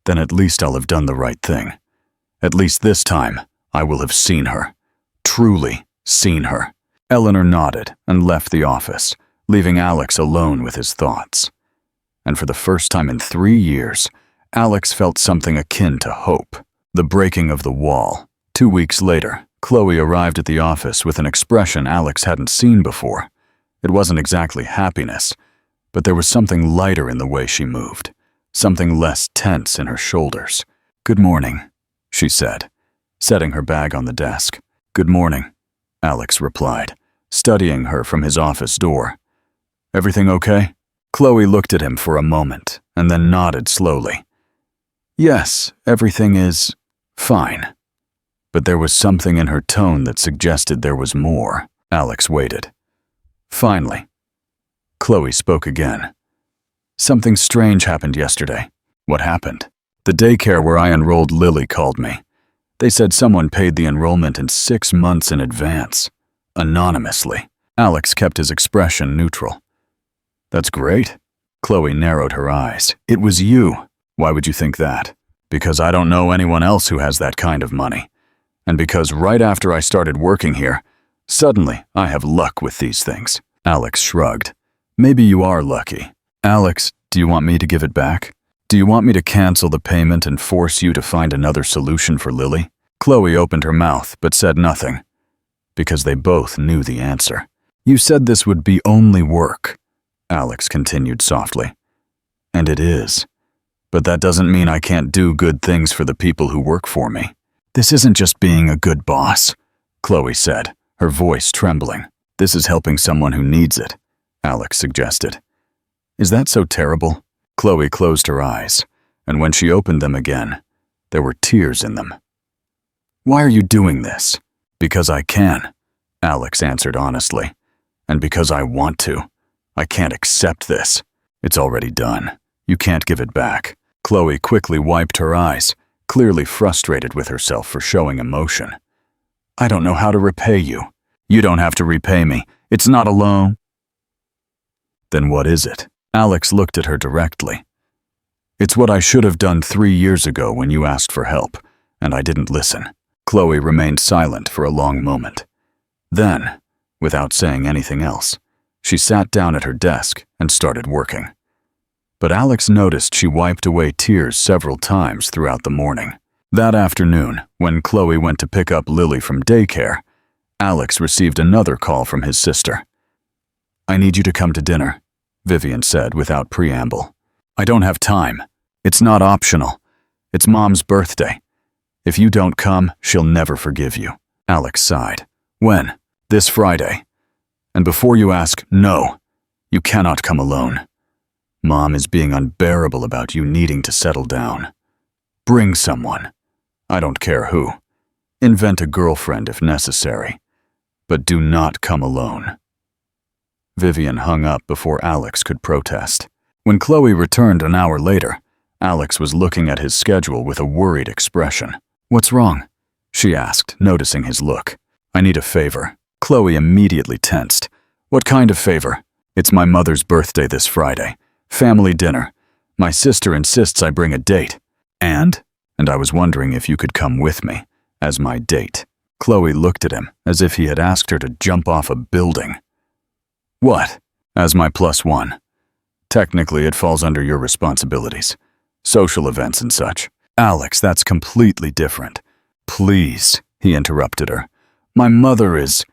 Then at least I'll have done the right thing. At least this time, I will have seen her. Truly seen her. Eleanor nodded and left the office, leaving Alex alone with his thoughts. And for the first time in 3 years, Alex felt something akin to hope. The breaking of the wall. 2 weeks later, Chloe arrived at the office with an expression Alex hadn't seen before. It wasn't exactly happiness, but there was something lighter in the way she moved, something less tense in her shoulders. Good morning, she said, setting her bag on the desk. Good morning, Alex replied, studying her from his office door. Everything okay? Chloe looked at him for a moment and then nodded slowly. Yes, everything is fine. But there was something in her tone that suggested there was more. Alex waited. Finally, Chloe spoke again. Something strange happened yesterday. What happened? The daycare where I enrolled Lily called me. They said someone paid the enrollment in 6 months in advance. Anonymously. Alex kept his expression neutral. That's great. Chloe narrowed her eyes. It was you. Why would you think that? Because I don't know anyone else who has that kind of money. And because right after I started working here, suddenly I have luck with these things. Alex shrugged. Maybe you are lucky. Alex, do you want me to give it back? Do you want me to cancel the payment and force you to find another solution for Lily? Chloe opened her mouth but said nothing, because they both knew the answer. You said this would be only work, Alex continued softly. And it is. But that doesn't mean I can't do good things for the people who work for me. This isn't just being a good boss, Chloe said, her voice trembling. This is helping someone who needs it, Alex suggested. Is that so terrible? Chloe closed her eyes, and when she opened them again, there were tears in them. Why are you doing this? Because I can, Alex answered honestly. And because I want to. I can't accept this. It's already done. You can't give it back. Chloe quickly wiped her eyes, clearly frustrated with herself for showing emotion. I don't know how to repay you. You don't have to repay me. It's not a loan. Then what is it? Alex looked at her directly. It's what I should have done 3 years ago when you asked for help, and I didn't listen. Chloe remained silent for a long moment. Then, without saying anything else, she sat down at her desk and started working. But Alex noticed she wiped away tears several times throughout the morning. That afternoon, when Chloe went to pick up Lily from daycare, Alex received another call from his sister. "I need you to come to dinner," Vivian said without preamble. "I don't have time. It's not optional. It's Mom's birthday. If you don't come, she'll never forgive you." Alex sighed. "When?" "This Friday. And before you ask, no, you cannot come alone. Mom is being unbearable about you needing to settle down. Bring someone. I don't care who. Invent a girlfriend if necessary. But do not come alone." Vivian hung up before Alex could protest. When Chloe returned an hour later, Alex was looking at his schedule with a worried expression. "What's wrong?" she asked, noticing his look. "I need a favor." Chloe immediately tensed. "What kind of favor?" "It's my mother's birthday this Friday. Family dinner. My sister insists I bring a date. And I was wondering if you could come with me, as my date." Chloe looked at him as if he had asked her to jump off a building. "What?" "As my +1. Technically, it falls under your responsibilities. Social events and such." "Alex, that's completely different." "Please," he interrupted her. "My mother is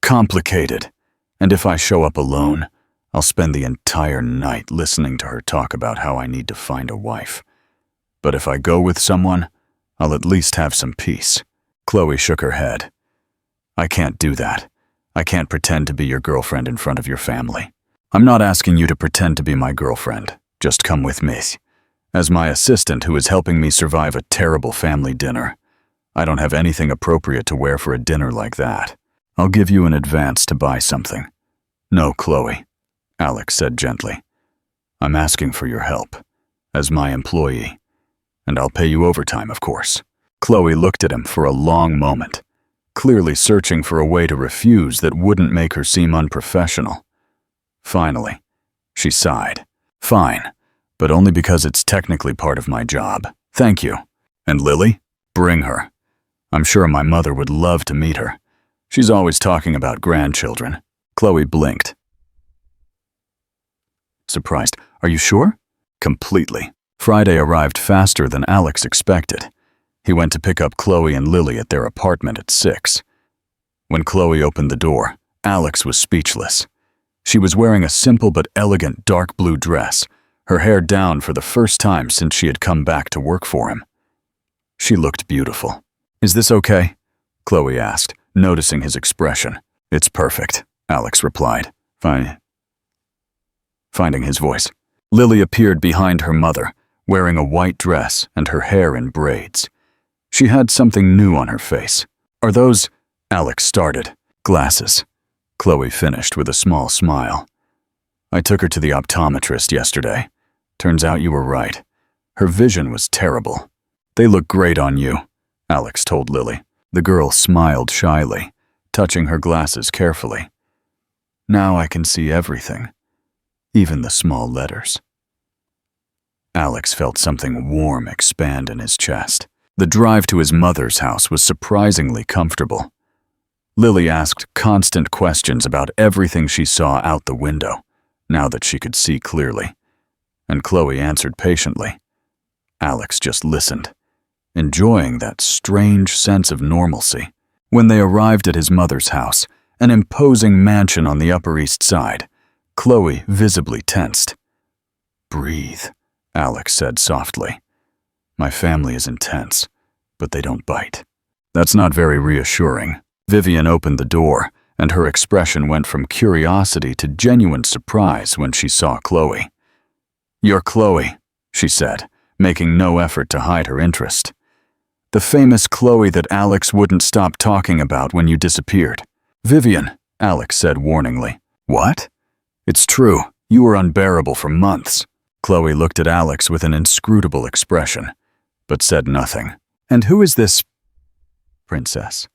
complicated, and if I show up alone, I'll spend the entire night listening to her talk about how I need to find a wife. But if I go with someone, I'll at least have some peace." Chloe shook her head. "I can't do that. I can't pretend to be your girlfriend in front of your family." "I'm not asking you to pretend to be my girlfriend. Just come with me. As my assistant who is helping me survive a terrible family dinner, I don't have anything appropriate to wear for a dinner like that. I'll give you an advance to buy something." "No, Chloe," Alex said gently. "I'm asking for your help, as my employee, and I'll pay you overtime, of course." Chloe looked at him for a long moment, clearly searching for a way to refuse that wouldn't make her seem unprofessional. Finally, she sighed. "Fine, but only because it's technically part of my job. Thank you. And Lily? Bring her. I'm sure my mother would love to meet her. She's always talking about grandchildren." Chloe blinked. Surprised. "Are you sure?" "Completely." Friday arrived faster than Alex expected. He went to pick up Chloe and Lily at their apartment at 6. When Chloe opened the door, Alex was speechless. She was wearing a simple but elegant dark blue dress, her hair down for the first time since she had come back to work for him. She looked beautiful. "Is this okay?" Chloe asked, noticing his expression. "It's perfect," Alex replied, finding his voice. Lily appeared behind her mother, wearing a white dress and her hair in braids. She had something new on her face. "Are those—" Alex started. "Glasses," Chloe finished with a small smile. "I took her to the optometrist yesterday. Turns out you were right. Her vision was terrible." "They look great on you," Alex told Lily. The girl smiled shyly, touching her glasses carefully. "Now I can see everything, even the small letters." Alex felt something warm expand in his chest. The drive to his mother's house was surprisingly comfortable. Lily asked constant questions about everything she saw out the window, now that she could see clearly, and Chloe answered patiently. Alex just listened, enjoying that strange sense of normalcy. When they arrived at his mother's house, an imposing mansion on the Upper East Side, Chloe visibly tensed. "Breathe," Alex said softly. "My family is intense, but they don't bite." "That's not very reassuring." Vivian opened the door, and her expression went from curiosity to genuine surprise when she saw Chloe. "You're Chloe," she said, making no effort to hide her interest. "The famous Chloe that Alex wouldn't stop talking about when you disappeared." "Vivian," Alex said warningly. "What?" "It's true. You were unbearable for months." Chloe looked at Alex with an inscrutable expression, but said nothing. "And who is this princess?"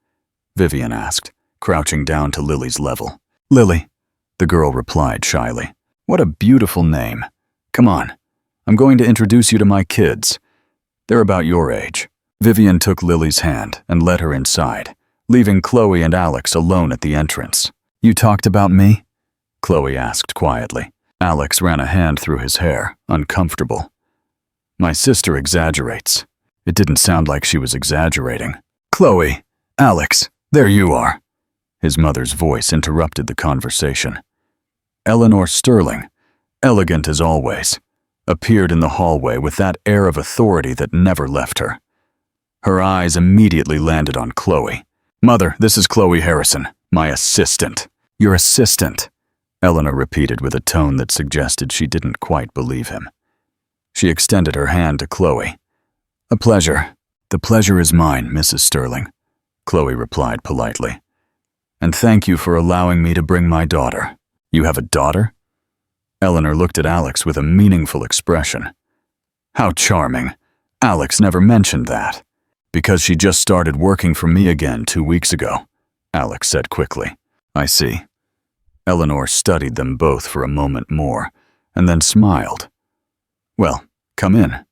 Vivian asked, crouching down to Lily's level. "Lily," the girl replied shyly. "What a beautiful name. Come on, I'm going to introduce you to my kids. They're about your age." Vivian took Lily's hand and led her inside, leaving Chloe and Alex alone at the entrance. "You talked about me?" Chloe asked quietly. Alex ran a hand through his hair, uncomfortable. "My sister exaggerates. It didn't sound like she was exaggerating. "Chloe, Alex, there you are." His mother's voice interrupted the conversation. Eleanor Sterling, elegant as always, appeared in the hallway with that air of authority that never left her. Her eyes immediately landed on Chloe. "Mother, this is Chloe Harrison, my assistant." "Your assistant," Eleanor repeated with a tone that suggested she didn't quite believe him. She extended her hand to Chloe. "A pleasure." "The pleasure is mine, Mrs. Sterling," Chloe replied politely. "And thank you for allowing me to bring my daughter." "You have a daughter?" Eleanor looked at Alex with a meaningful expression. "How charming. Alex never mentioned that." "Because she just started working for me again 2 weeks ago," Alex said quickly. "I see." Eleanor studied them both for a moment more, and then smiled. "Well, come in.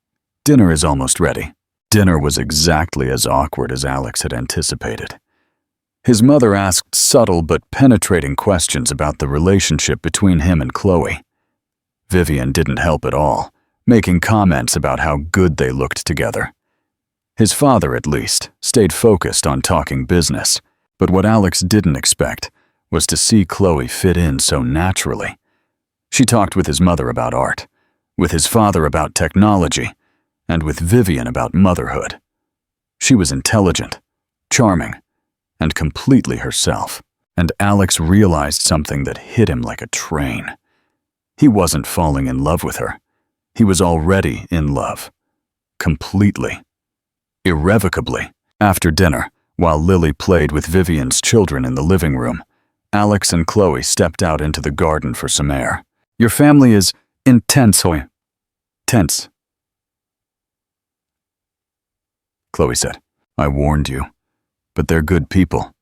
Dinner is almost ready." Dinner was exactly as awkward as Alex had anticipated. His mother asked subtle but penetrating questions about the relationship between him and Chloe. Vivian didn't help at all, making comments about how good they looked together. His father, at least, stayed focused on talking business, but what Alex didn't expect was to see Chloe fit in so naturally. She talked with his mother about art, with his father about technology, and with Vivian about motherhood. She was intelligent, charming, and completely herself, and Alex realized something that hit him like a train. He wasn't falling in love with her. He was already in love. Completely. Irrevocably. After dinner, while Lily played with Vivian's children in the living room, Alex and Chloe stepped out into the garden for some air. "Your family is tense," Chloe said. "I warned you. But they're good people.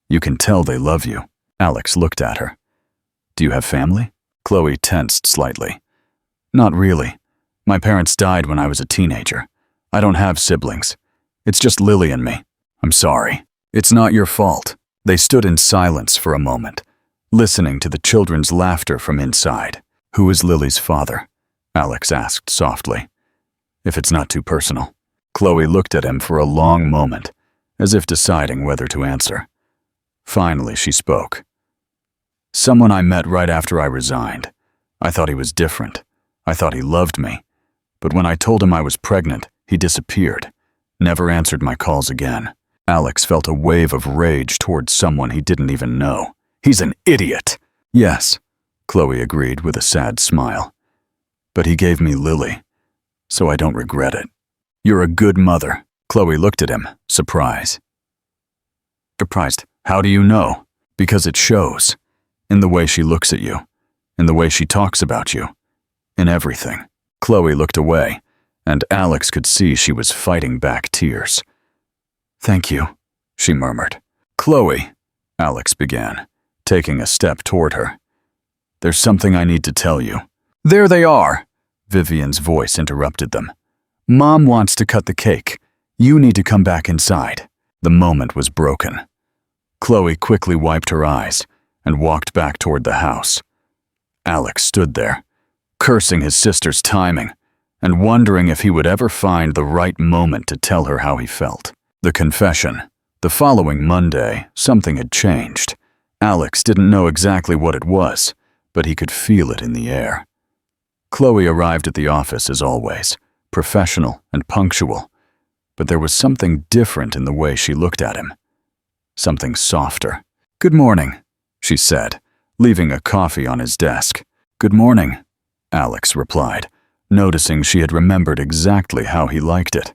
You can tell they love you." Alex looked at her. "Do you have family?" Chloe tensed slightly. "Not really. My parents died when I was a teenager. I don't have siblings. It's just Lily and me." "I'm sorry. It's not your fault." They stood in silence for a moment, listening to the children's laughter from inside. "Who is Lily's father?" Alex asked softly. "If it's not too personal." Chloe looked at him for a long moment, as if deciding whether to answer. Finally, she spoke. "Someone I met right after I resigned. I thought he was different. I thought he loved me. But when I told him I was pregnant, he disappeared. Never answered my calls again." Alex felt a wave of rage towards someone he didn't even know. "He's an idiot!" "Yes," Chloe agreed with a sad smile. "But he gave me Lily, so I don't regret it." "You're a good mother." Chloe looked at him, surprised. "How do you know?" "Because it shows. In the way she looks at you. In the way she talks about you. In everything." Chloe looked away, and Alex could see she was fighting back tears. "Thank you," she murmured. "Chloe," Alex began, taking a step toward her. "There's something I need to tell you." "There they are!" Vivian's voice interrupted them. "Mom wants to cut the cake. You need to come back inside." The moment was broken. Chloe quickly wiped her eyes and walked back toward the house. Alex stood there, cursing his sister's timing and wondering if he would ever find the right moment to tell her how he felt. The confession. The following Monday, something had changed. Alex didn't know exactly what it was, but he could feel it in the air. Chloe arrived at the office as always, professional and punctual, but there was something different in the way she looked at him. Something softer. "Good morning," she said, leaving a coffee on his desk. "Good morning," Alex replied, noticing she had remembered exactly how he liked it.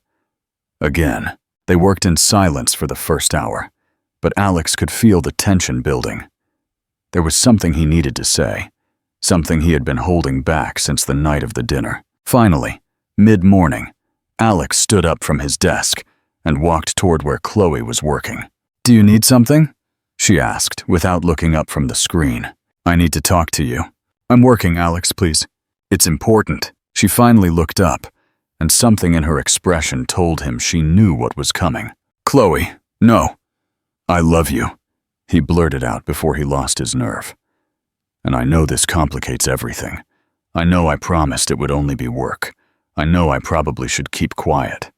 Again, they worked in silence for the first hour, but Alex could feel the tension building. There was something he needed to say, something he had been holding back since the night of the dinner. Finally, mid-morning, Alex stood up from his desk and walked toward where Chloe was working. "Do you need something?" she asked, without looking up from the screen. "I need to talk to you." "I'm working, Alex, please." "It's important." She finally looked up, and something in her expression told him she knew what was coming. "Chloe, no. I love you," he blurted out before he lost his nerve. "And I know this complicates everything. I know I promised it would only be work. I know I probably should keep quiet.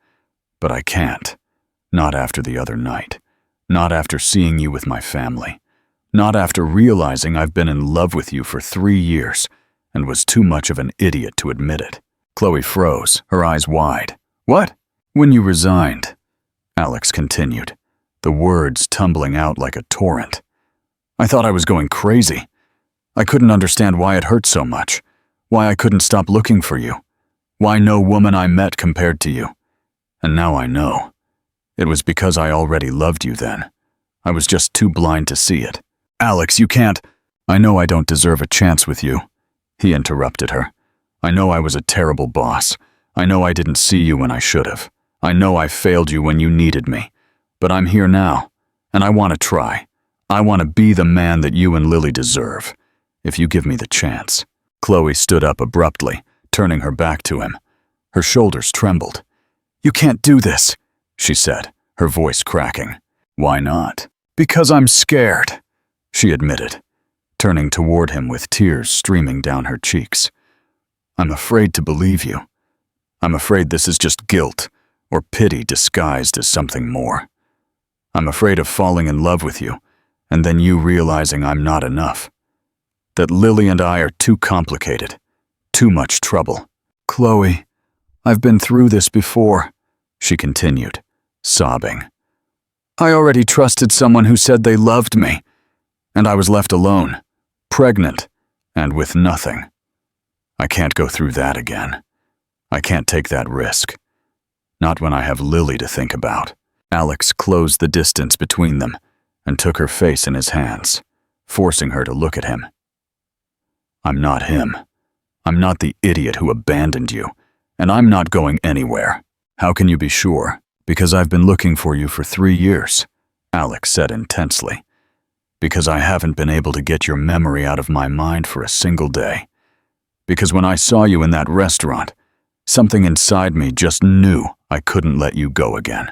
But I can't. Not after the other night. Not after seeing you with my family. Not after realizing I've been in love with you for 3 years and was too much of an idiot to admit it. Chloe froze, her eyes wide. What? When you resigned, Alex continued, the words tumbling out like a torrent. I thought I was going crazy. I couldn't understand why it hurt so much, why I couldn't stop looking for you, why no woman I met compared to you. And now I know. It was because I already loved you then. I was just too blind to see it. Alex, you can't. I know I don't deserve a chance with you, he interrupted her. I know I was a terrible boss. I know I didn't see you when I should have. I know I failed you when you needed me. But I'm here now, and I want to try. I want to be the man that you and Lily deserve, if you give me the chance. Chloe stood up abruptly, turning her back to him. Her shoulders trembled. You can't do this, she said, her voice cracking. Why not? Because I'm scared, she admitted, turning toward him with tears streaming down her cheeks. I'm afraid to believe you. I'm afraid this is just guilt or pity disguised as something more. I'm afraid of falling in love with you and then you realizing I'm not enough. That Lily and I are too complicated, too much trouble. Chloe, I've been through this before, she continued, sobbing. I already trusted someone who said they loved me, and I was left alone, pregnant, and with nothing. I can't go through that again. I can't take that risk. Not when I have Lily to think about. Alex closed the distance between them and took her face in his hands, forcing her to look at him. I'm not him. I'm not the idiot who abandoned you, and I'm not going anywhere. How can you be sure? Because I've been looking for you for 3 years, Alex said intensely. Because I haven't been able to get your memory out of my mind for a single day. Because when I saw you in that restaurant, something inside me just knew I couldn't let you go again.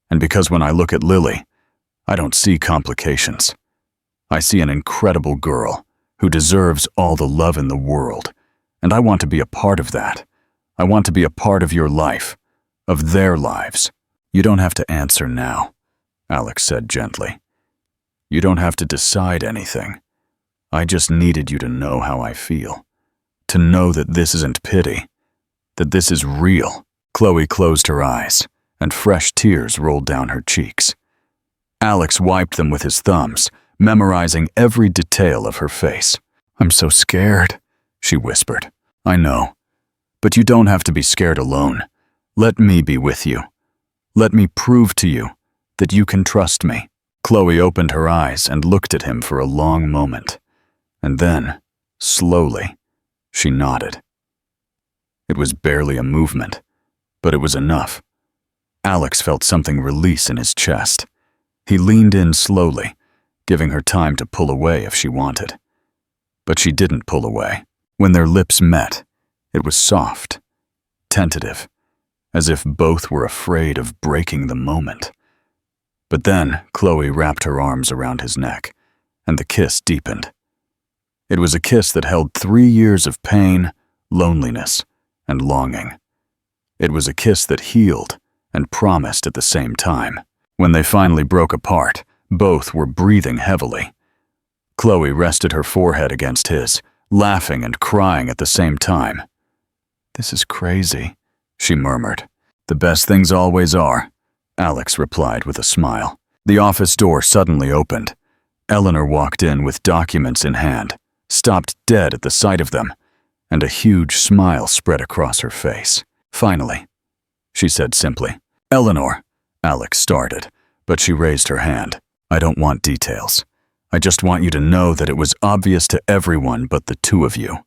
And because when I look at Lily, I don't see complications. I see an incredible girl who deserves all the love in the world, and I want to be a part of that. I want to be a part of your life, of their lives. You don't have to answer now, Alex said gently. You don't have to decide anything. I just needed you to know how I feel. To know that this isn't pity, that this is real. Chloe closed her eyes, and fresh tears rolled down her cheeks. Alex wiped them with his thumbs, memorizing every detail of her face. I'm so scared, she whispered. I know, but you don't have to be scared alone. Let me be with you. Let me prove to you that you can trust me. Chloe opened her eyes and looked at him for a long moment, and then, slowly, she nodded. It was barely a movement, but it was enough. Alex felt something release in his chest. He leaned in slowly, giving her time to pull away if she wanted. But she didn't pull away. When their lips met, it was soft, tentative, as if both were afraid of breaking the moment. But then Chloe wrapped her arms around his neck, and the kiss deepened. It was a kiss that held 3 years of pain, loneliness, and longing. It was a kiss that healed and promised at the same time. When they finally broke apart, both were breathing heavily. Chloe rested her forehead against his, laughing and crying at the same time. This is crazy, she murmured. The best things always are, Alex replied with a smile. The office door suddenly opened. Eleanor walked in with documents in hand, stopped dead at the sight of them, and a huge smile spread across her face. Finally, she said simply. Eleanor, Alex started, but she raised her hand. I don't want details. I just want you to know that it was obvious to everyone but the two of you.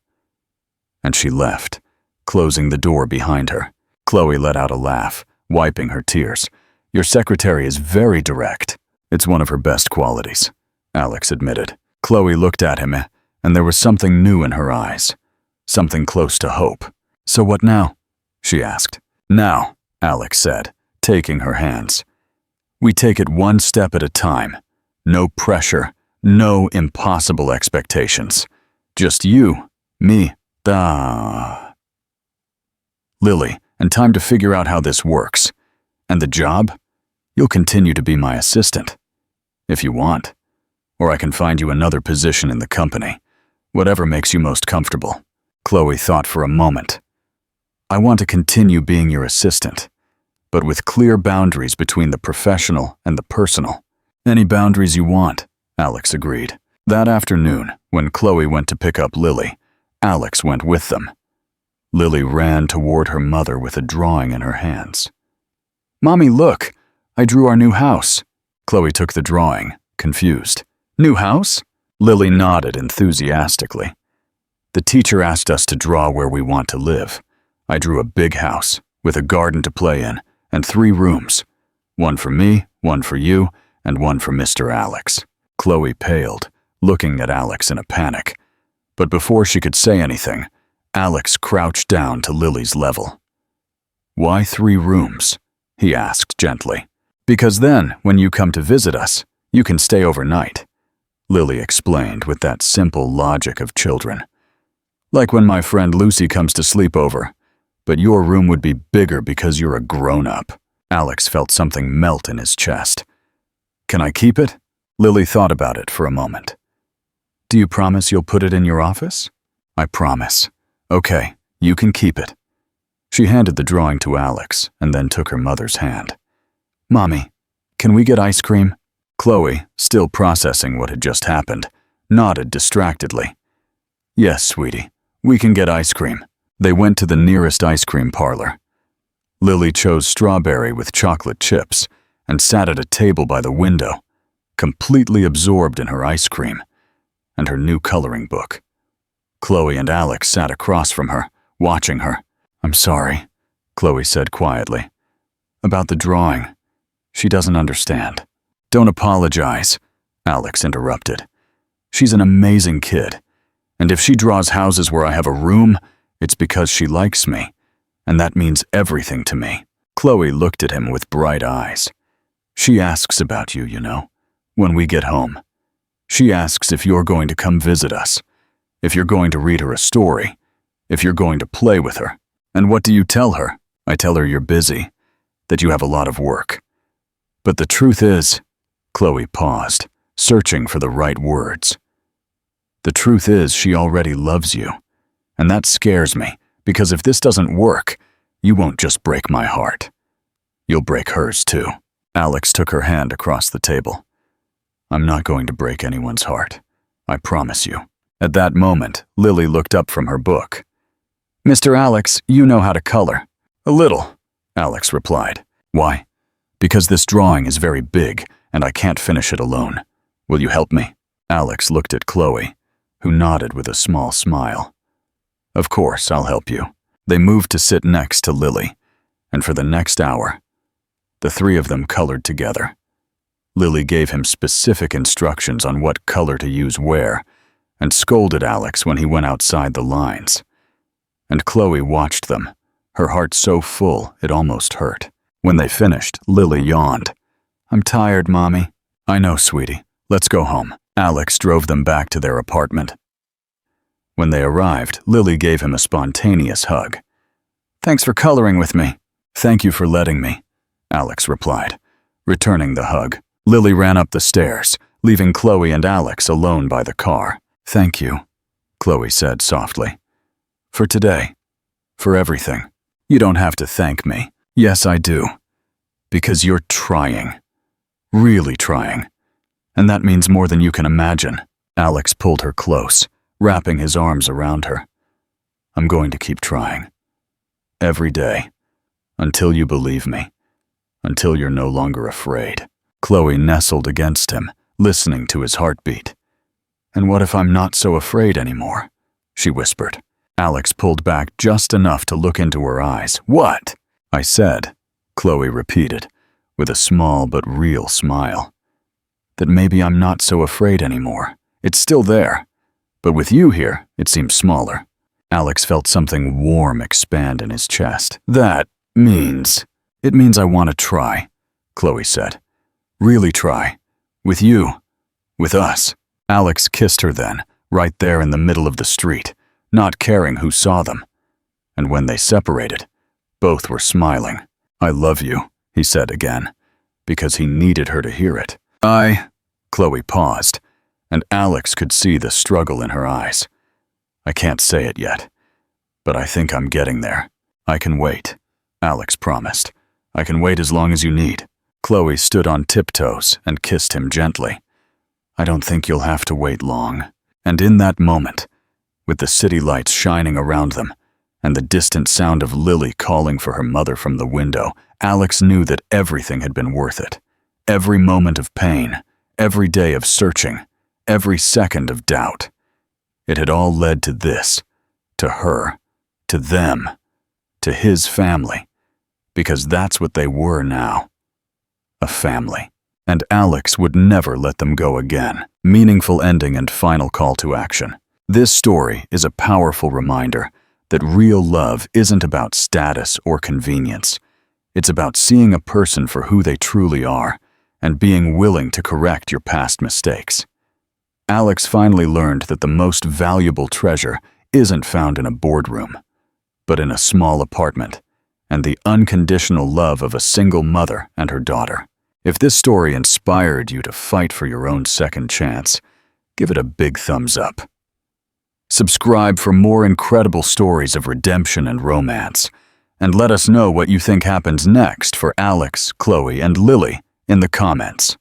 And she left, closing the door behind her. Chloe let out a laugh, wiping her tears. Your secretary is very direct. It's one of her best qualities, Alex admitted. Chloe looked at him, and there was something new in her eyes, something close to hope. So what now? She asked. Now, Alex said, taking her hands. We take it one step at a time. No pressure, no impossible expectations. Just you, me, Lily, and time to figure out how this works. And the job? You'll continue to be my assistant. If you want. Or I can find you another position in the company. Whatever makes you most comfortable. Chloe thought for a moment. I want to continue being your assistant, but with clear boundaries between the professional and the personal. Any boundaries you want, Alex agreed. That afternoon, when Chloe went to pick up Lily, Alex went with them. Lily ran toward her mother with a drawing in her hands. Mommy, look! I drew our new house. Chloe took the drawing, confused. New house? Lily nodded enthusiastically. The teacher asked us to draw where we want to live. I drew a big house, with a garden to play in, and 3 rooms. One for me, one for you, and one for Mr. Alex. Chloe paled, looking at Alex in a panic. But before she could say anything, Alex crouched down to Lily's level. Why 3 rooms? He asked gently. Because then, when you come to visit us, you can stay overnight. Lily explained with that simple logic of children. Like when my friend Lucy comes to sleep over, but your room would be bigger because you're a grown-up. Alex felt something melt in his chest. Can I keep it? Lily thought about it for a moment. Do you promise you'll put it in your office? I promise. Okay, you can keep it. She handed the drawing to Alex and then took her mother's hand. Mommy, can we get ice cream? Chloe, still processing what had just happened, nodded distractedly. Yes, sweetie, we can get ice cream. They went to the nearest ice cream parlor. Lily chose strawberry with chocolate chips and sat at a table by the window, completely absorbed in her ice cream and her new coloring book. Chloe and Alex sat across from her, watching her. I'm sorry, Chloe said quietly. About the drawing. She doesn't understand. Don't apologize, Alex interrupted. She's an amazing kid, and if she draws houses where I have a room, it's because she likes me, and that means everything to me. Chloe looked at him with bright eyes. She asks about you, you know, when we get home. She asks if you're going to come visit us, if you're going to read her a story, if you're going to play with her. And what do you tell her? I tell her you're busy, that you have a lot of work. But the truth is, Chloe paused, searching for the right words. The truth is she already loves you, and that scares me, because if this doesn't work, you won't just break my heart. You'll break hers too. Alex took her hand across the table. I'm not going to break anyone's heart. I promise you. At that moment, Lily looked up from her book. Mr. Alex, you know how to color. A little, Alex replied. Why? Because this drawing is very big, and I can't finish it alone. Will you help me? Alex looked at Chloe, who nodded with a small smile. Of course, I'll help you. They moved to sit next to Lily, and for the next hour, the 3 of them colored together. Lily gave him specific instructions on what color to use where, and scolded Alex when he went outside the lines. And Chloe watched them, her heart so full it almost hurt. When they finished, Lily yawned. I'm tired, Mommy. I know, sweetie. Let's go home. Alex drove them back to their apartment. When they arrived, Lily gave him a spontaneous hug. Thanks for coloring with me. Thank you for letting me, Alex replied, returning the hug. Lily ran up the stairs, leaving Chloe and Alex alone by the car. Thank you, Chloe said softly. For today. For everything. You don't have to thank me. Yes, I do. Because you're trying. Really trying. And that means more than you can imagine. Alex pulled her close, wrapping his arms around her. I'm going to keep trying. Every day. Until you believe me. Until you're no longer afraid. Chloe nestled against him, listening to his heartbeat. And what if I'm not so afraid anymore? She whispered. Alex pulled back just enough to look into her eyes. What? I said, Chloe repeated, with a small but real smile. That maybe I'm not so afraid anymore. It's still there. But with you here, it seems smaller. Alex felt something warm expand in his chest. It means I want to try, Chloe said. Really try. With you. With us. Alex kissed her then, right there in the middle of the street, not caring who saw them. And when they separated, both were smiling. I love you, he said again, because he needed her to hear it. Chloe paused, and Alex could see the struggle in her eyes. I can't say it yet, but I think I'm getting there. I can wait, Alex promised. I can wait as long as you need. Chloe stood on tiptoes and kissed him gently. I don't think you'll have to wait long. And in that moment, with the city lights shining around them, and the distant sound of Lily calling for her mother from the window, Alex knew that everything had been worth it. Every moment of pain, every day of searching, every second of doubt. It had all led to this, to her, to them, to his family, because that's what they were now. A family. And Alex would never let them go again. Meaningful ending and final call to action. This story is a powerful reminder that real love isn't about status or convenience. It's about seeing a person for who they truly are and being willing to correct your past mistakes. Alex finally learned that the most valuable treasure isn't found in a boardroom, but in a small apartment and the unconditional love of a single mother and her daughter. If this story inspired you to fight for your own second chance, give it a big thumbs up. Subscribe for more incredible stories of redemption and romance, and let us know what you think happens next for Alex, Chloe, and Lily in the comments.